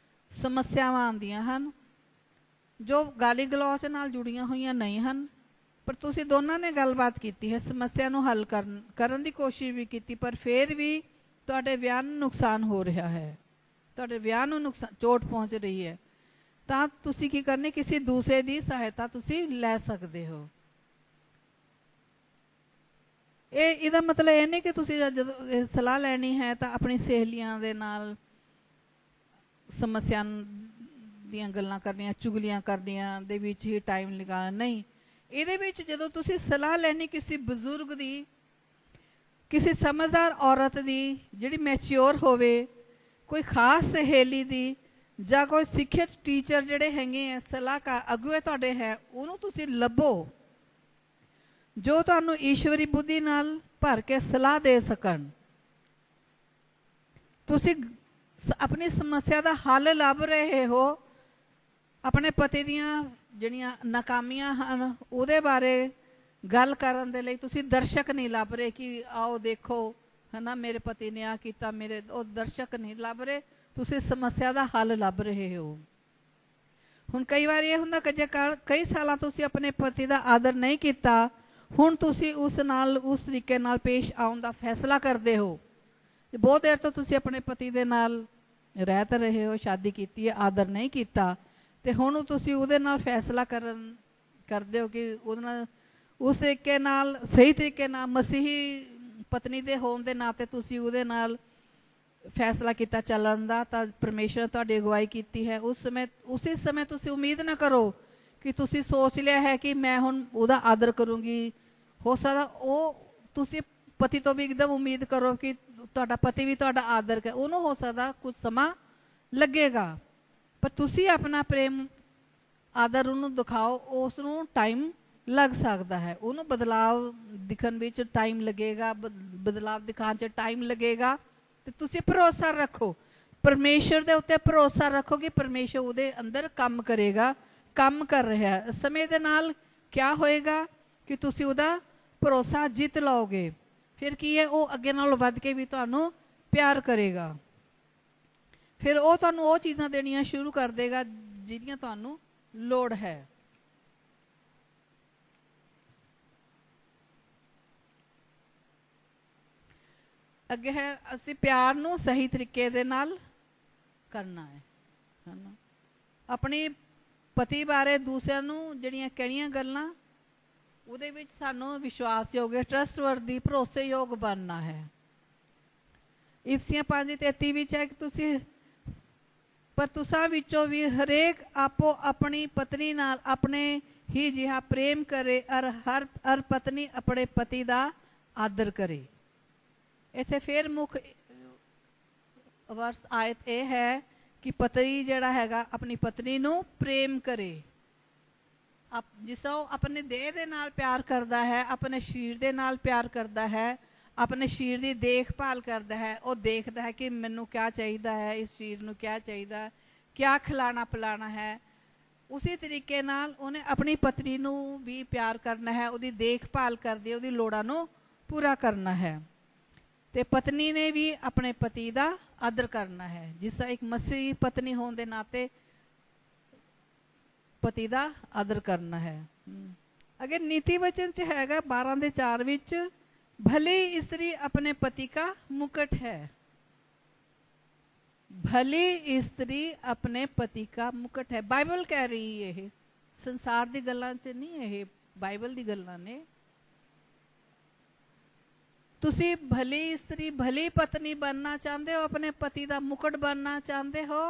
ਸਮੱਸਿਆਵਾਂ ਆਉਂਦੀਆਂ ਹਨ ਜੋ ਗਾਲੀ ਗਲੋਚ ਨਾਲ ਜੁੜੀਆਂ ਹੋਈਆਂ ਨਹੀਂ ਹਨ, ਪਰ ਤੁਸੀਂ ਦੋਨਾਂ ਨੇ ਗੱਲਬਾਤ ਕੀਤੀ ਹੈ, ਸਮੱਸਿਆ ਨੂੰ ਹੱਲ ਕਰਨ ਦੀ ਕੋਸ਼ਿਸ਼ ਵੀ ਕੀਤੀ, ਪਰ ਫਿਰ ਵੀ ਤੁਹਾਡੇ ਵਿਆਹ ਨੂੰ ਨੁਕਸਾਨ ਹੋ ਰਿਹਾ ਹੈ, ਤੁਹਾਡੇ ਵਿਆਹ ਨੂੰ ਚੋਟ ਪਹੁੰਚ ਰਹੀ ਹੈ, ਤਾਂ ਤੁਸੀਂ ਕੀ ਕਰਨੀ, ਕਿਸੇ ਦੂਸਰੇ ਦੀ ਸਹਾਇਤਾ ਤੁਸੀਂ ਲੈ ਸਕਦੇ ਹੋ। ਇਹਦਾ ਮਤਲਬ ਇਹ ਨਹੀਂ ਕਿ ਤੁਸੀਂ ਜਦੋਂ ਸਲਾਹ ਲੈਣੀ ਹੈ ਤਾਂ ਆਪਣੀ ਸਹੇਲੀਆਂ ਦੇ ਨਾਲ ਸਮੱਸਿਆ ਦੀਆਂ ਗੱਲਾਂ ਕਰਨੀਆਂ, ਚੁਗਲੀਆਂ ਕਰਨੀਆਂ ਦੇ ਵਿੱਚ ਹੀ ਟਾਈਮ ਲਗਾਉਣਾ, ਨਹੀਂ। ਇਹਦੇ ਵਿੱਚ ਜਦੋਂ ਤੁਸੀਂ ਸਲਾਹ ਲੈਣੀ ਕਿਸੇ ਬਜ਼ੁਰਗ ਦੀ, ਕਿਸੇ ਸਮਝਦਾਰ ਔਰਤ ਦੀ ਜਿਹੜੀ ਮੈਚਿਓਰ ਹੋਵੇ, ਕੋਈ ਖਾਸ ਸਹੇਲੀ ਦੀ, ਜਾਂ ਕੋਈ ਸਿੱਖਿਅਤ ਟੀਚਰ ਜਿਹੜੇ ਹੈਗੇ ਆ, ਸਲਾਹਕਾਰ ਅਗੁਏ ਤੁਹਾਡੇ ਹੈ, ਉਹਨੂੰ ਤੁਸੀਂ ਲੱਭੋ ਜੋ ਤੁਹਾਨੂੰ ਈਸ਼ਵਰੀ ਬੁੱਧੀ ਨਾਲ ਭਰ ਕੇ ਸਲਾਹ ਦੇ ਸਕਣ। ਤੁਸੀਂ ਆਪਣੀ ਸਮੱਸਿਆ ਦਾ ਹੱਲ ਲੱਭ ਰਹੇ ਹੋ, ਆਪਣੇ ਪਤੀ ਦੀਆਂ ਜਿਹੜੀਆਂ ਨਾਕਾਮੀਆਂ ਹਨ ਉਹਦੇ ਬਾਰੇ ਗੱਲ ਕਰਨ ਦੇ ਲਈ ਤੁਸੀਂ ਦਰਸ਼ਕ ਨਹੀਂ ਲੱਭ ਰਹੇ ਕਿ ਆਓ ਦੇਖੋ ਹੈ ਨਾ ਮੇਰੇ ਪਤੀ ਨੇ ਆ ਕੀਤਾ, ਮੇਰੇ ਉਹ ਦਰਸ਼ਕ ਨਹੀਂ ਲੱਭ ਰਹੇ, ਤੁਸੀਂ ਸਮੱਸਿਆ ਦਾ ਹੱਲ ਲੱਭ ਰਹੇ ਹੋ। ਹੁਣ ਕਈ ਵਾਰ ਇਹ ਹੁੰਦਾ ਕਿ ਜੇ ਕਈ ਸਾਲਾਂ ਤੁਸੀਂ ਆਪਣੇ ਪਤੀ ਦਾ ਆਦਰ ਨਹੀਂ ਕੀਤਾ, ਹੁਣ ਤੁਸੀਂ ਉਸ ਤਰੀਕੇ ਨਾਲ ਪੇਸ਼ ਆਉਣ ਦਾ ਫੈਸਲਾ ਕਰਦੇ ਹੋ। ਬਹੁਤ ਦੇਰ ਤੋਂ ਤੁਸੀਂ ਆਪਣੇ ਪਤੀ ਦੇ ਨਾਲ ਰਹਿ ਤਾਂ ਰਹੇ ਹੋ, ਸ਼ਾਦੀ ਕੀਤੀ ਹੈ, ਆਦਰ ਨਹੀਂ ਕੀਤਾ, ਤੇ ਹੁਣ ਤੁਸੀਂ ਉਹਦੇ ਨਾਲ ਫੈਸਲਾ ਕਰਦੇ ਹੋ ਕਿ ਉਹਦੇ ਨਾਲ ਉਸ ਤਰੀਕੇ ਨਾਲ, ਸਹੀ ਤਰੀਕੇ ਨਾਲ, ਮਸੀਹੀ ਪਤਨੀ ਦੇ ਹੋਣ ਦੇ ਨਾਤੇ ਤੁਸੀਂ ਉਹਦੇ ਨਾਲ ਫੈਸਲਾ ਕੀਤਾ ਚੱਲਣ ਦਾ, ਤਾਂ ਪਰਮੇਸ਼ਰ ਤੁਹਾਡੀ ਅਗਵਾਈ ਕੀਤੀ ਹੈ। ਉਸੇ ਸਮੇਂ ਤੁਸੀਂ ਉਮੀਦ ਨਾ ਕਰੋ ਕਿ ਤੁਸੀਂ ਸੋਚ ਲਿਆ ਹੈ ਕਿ ਮੈਂ ਹੁਣ ਉਹਦਾ ਆਦਰ ਕਰੂੰਗੀ। ਹੋ ਸਕਦਾ ਉਹ ਤੁਸੀਂ ਪਤੀ ਤੋਂ ਵੀ ਇੱਕਦਮ ਉਮੀਦ ਕਰੋ ਕਿ ਤੁਹਾਡਾ ਪਤੀ ਵੀ ਤੁਹਾਡਾ ਆਦਰ ਕਰੇ, ਉਹਨੂੰ ਹੋ ਸਕਦਾ ਕੁਝ ਸਮਾਂ ਲੱਗੇਗਾ, ਪਰ ਤੁਸੀਂ ਆਪਣਾ ਪ੍ਰੇਮ ਆਦਰ ਉਹਨੂੰ ਦਿਖਾਓ, ਉਸ ਨੂੰ ਟਾਈਮ ਲੱਗ ਸਕਦਾ ਹੈ, ਉਹਨੂੰ ਬਦਲਾਵ ਦਿਖਣ ਵਿੱਚ ਟਾਈਮ ਲੱਗੇਗਾ, ਬਦਲਾਵ ਦਿਖਾਉਣ 'ਚ ਟਾਈਮ ਲੱਗੇਗਾ। ਤੇ ਤੁਸੀਂ ਭਰੋਸਾ ਰੱਖੋ, ਪਰਮੇਸ਼ਰ ਦੇ ਉੱਤੇ ਭਰੋਸਾ ਰੱਖੋ ਕਿ ਪਰਮੇਸ਼ਰ ਉਹਦੇ ਅੰਦਰ ਕੰਮ ਕਰੇਗਾ, ਕੰਮ ਕਰ ਰਿਹਾ। ਸਮੇਂ ਦੇ ਨਾਲ ਕਿਆ ਹੋਏਗਾ ਕਿ ਤੁਸੀਂ ਉਹਦਾ ਭਰੋਸਾ ਜਿੱਤ ਲਓਗੇ, ਫਿਰ ਕੀ ਹੈ, ਉਹ ਅੱਗੇ ਨਾਲੋਂ ਵੱਧ ਕੇ ਵੀ ਤੁਹਾਨੂੰ ਪਿਆਰ ਕਰੇਗਾ, ਫਿਰ ਉਹ ਤੁਹਾਨੂੰ ਉਹ ਚੀਜ਼ਾਂ ਦੇਣੀਆਂ ਸ਼ੁਰੂ ਕਰ ਦੇਗਾ ਜਿਹਦੀਆਂ ਤੁਹਾਨੂੰ ਲੋੜ ਹੈ। ਅੱਗੇ ਹੈ ਅਸੀਂ ਪਿਆਰ ਨੂੰ ਸਹੀ ਤਰੀਕੇ ਦੇ ਨਾਲ ਕਰਨਾ ਹੈ ਨਾ, ਆਪਣੀ ਪਤੀ ਬਾਰੇ ਦੂਸਰਿਆਂ ਨੂੰ ਜਿਹੜੀਆਂ ਕਿਹੜੀਆਂ ਗੱਲਾਂ, ਉਹਦੇ ਵਿੱਚ ਸਾਨੂੰ ਵਿਸ਼ਵਾਸਯੋਗ, ਟਰਸਟਵਰਦੀ, ਭਰੋਸੇਯੋਗ ਬਣਨਾ ਹੈ। ਇਫਸੀਆਂ 5:33 ਵਿੱਚ ਹੈ ਕਿ ਤੁਸੀਂ ਪਰ ਤੁਸਾਂ ਵਿੱਚੋਂ ਵੀ ਹਰੇਕ ਆਪੋ ਆਪਣੀ ਪਤਨੀ ਨਾਲ ਆਪਣੇ ਹੀ ਜਿਹਾ ਪ੍ਰੇਮ ਕਰੇ, ਹਰ ਪਤਨੀ ਆਪਣੇ ਪਤੀ ਦਾ ਆਦਰ ਕਰੇ। ਇੱਥੇ ਫਿਰ ਮੁੱਖ ਵਰਸ ਆਇਤ ਇਹ ਹੈ ਕਿ ਪਤੀ ਜਿਹੜਾ ਹੈਗਾ ਆਪਣੀ ਪਤਨੀ ਨੂੰ ਪ੍ਰੇਮ ਕਰੇ, ਜਿਸ ਤਰ੍ਹਾਂ ਉਹ ਆਪਣੇ ਦੇਹ ਦੇ ਨਾਲ ਪਿਆਰ ਕਰਦਾ ਹੈ, ਆਪਣੇ ਸਰੀਰ ਦੇ ਨਾਲ ਪਿਆਰ ਕਰਦਾ ਹੈ, ਆਪਣੇ ਸਰੀਰ ਦੀ ਦੇਖਭਾਲ ਕਰਦਾ ਹੈ, ਉਹ ਦੇਖਦਾ ਹੈ ਕਿ ਮੈਨੂੰ ਕਿਆ ਚਾਹੀਦਾ ਹੈ, ਇਸ ਸਰੀਰ ਨੂੰ ਕਿਆ ਚਾਹੀਦਾ, क्या खिलाना पिलाना है, उसी तरीके नाल उन्हें अपनी पत्नी नू भी प्यार करना है, उहदी देखभाल करदी उहदी लोड़ां नू पूरा करना है। ते पत्नी ने भी अपने पति का आदर करना है, जिस तरह एक मसीह पत्नी होने के नाते पति का आदर करना है। अगर नीति वचन च हैगा 12:4 विच, भली स्त्री अपने पति का मुकुट है। भली स्त्री अपने पति का मुकुट है। बाइबल कह रही है, ये संसार दी गल्लां च नहीं, ये बाइबल दी गल्लां ने। तुसी भली स्त्री भली पत्नी बनना चाहते हो, अपने पति का मुकुट बनना चाहते हो।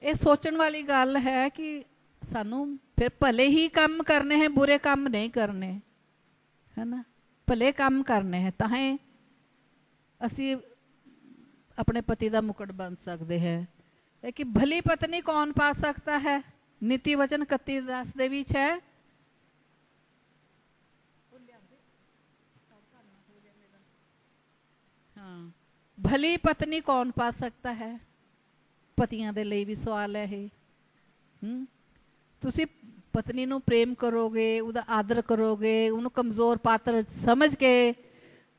ये सोचने वाली गल है कि सानू फिर भले ही काम करने हैं, बुरे काम नहीं करने, है ना। भले काम करने हैं तां असी अपने पति का मुकुट बन सकते हैं। कि भली पत्नी कौन पा सकता है? नीति वचन 31:10 दे विच है, हाँ, भली पत्नी कौन पा सकता है? पतियां दे लई भी सवाल है ये। तुसी पत्नी नू प्रेम करोगे, उहदा आदर करोगे, उन्होंने कमज़ोर पात्र समझ के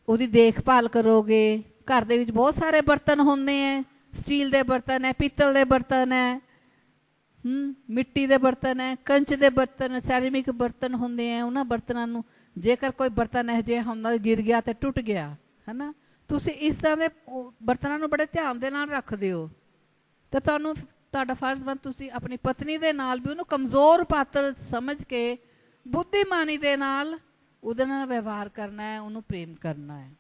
उहदी देखभाल करोगे। घर दे विच बहुत सारे बर्तन होंदे हैं, स्टील दे बर्तन है, पीतल दे बर्तन है, मिट्टी दे बर्तन है, कंच दे बर्तन, सैरेमिक बर्तन होंदे हैं। उन्हां बर्तनां नू जेकर कोई बर्तन है जे हुंदा गिर गया तो टुट गया, है ना। तुसी इस तरह दे बर्तनां नू बड़े ध्यान दे नाल रखदे हो, तो तुहानू तुहाडा फर्ज बन तुसी अपनी पत्नी दे नाल भी उन्हें कमज़ोर पात्र समझ के बुद्धिमानी दे नाल उहदे नाल व्यवहार करना है, उन्हें प्रेम करना है।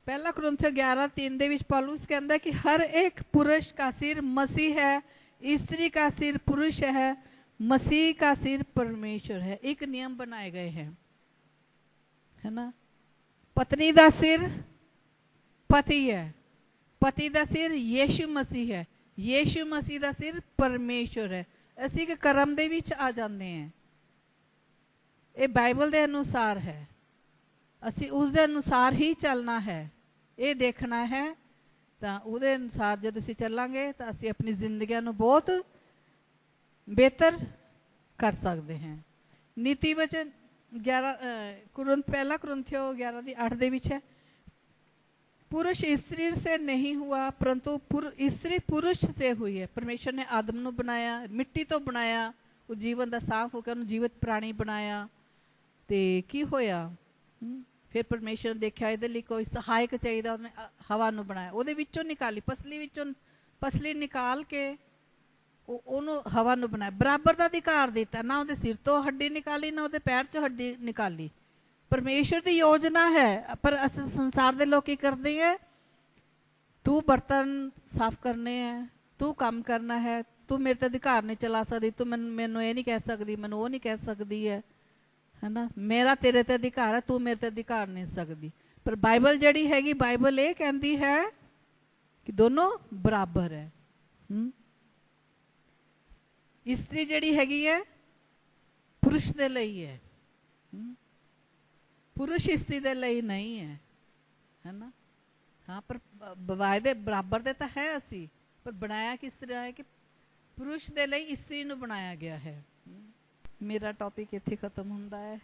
पहला कुरिन्थियों 11:3 दे विच पौलुस कहंदा कि हर एक पुरुष का सिर मसीह है, स्त्री का सिर पुरुष है, मसीह का सिर परमेश्वर है। एक नियम बनाए गए हैं, है ना। पत्नी का सिर पति है, पति का सिर यीशु मसीह है, यीशु मसीह का सिर परमेश्वर है। असी एक कर्म दे विच आ जाते हैं, ये बाइबल के अनुसार है, असी उसके अनुसार ही चलना है, ये देखना है। तो उसके अनुसार जब असी चलांगे तो असी अपनी जिंदगी नू बहुत बेहतर कर सकते हैं। नीति वचन 11 कुरिन्थियों 11:8 दे विच है, पुरुष स्त्री से नहीं हुआ परंतु स्त्री पुरुष से हुई है। परमेश्वर ने आदम नू बनाया, मिट्टी तो बनाया, वो जीवन का साफ होकर उन्हें जीवित प्राणी बनाया। तो की होया, फिर परमेश्वर ने देखा ये लिए कोई सहायक चाहिए, उन्हें हवा नू बनाया, उहदे विचों निकाली, पसली निकाल के उन्होंने हवा नू बनाया। बराबर का अधिकार दिता, ना उहदे सिर तो हड्डी निकाली, ना उहदे पैर चो हड्डी निकाली। परमेश्वर की योजना है, पर संसार के लोग की करते हैं, तू बर्तन साफ करने हैं, तू काम करना है, तू मेरे ते अधिकार नहीं चला सकती, तू मैनू ये नहीं कह सकती, मैनू वो नहीं कह सकती है ना, मेरा तेरे ते अधिकार है, तू मेरे ते अधिकार नहीं सकती। पर बाइबल जड़ी हैगी, बाइबल ये कहती है कि दोनों बराबर है। स्त्री जड़ी हैगी है पुरुष दे लई है, पुरुष स्त्री दे लई नहीं है ना। हाँ, पर वायदे बराबर दे तो है असी, पर बनाया किस तरह है कि पुरुष दे लई स्त्री नू बनाया गया है। मेरा टॉपिक इत्थे खत्म हुंदा है।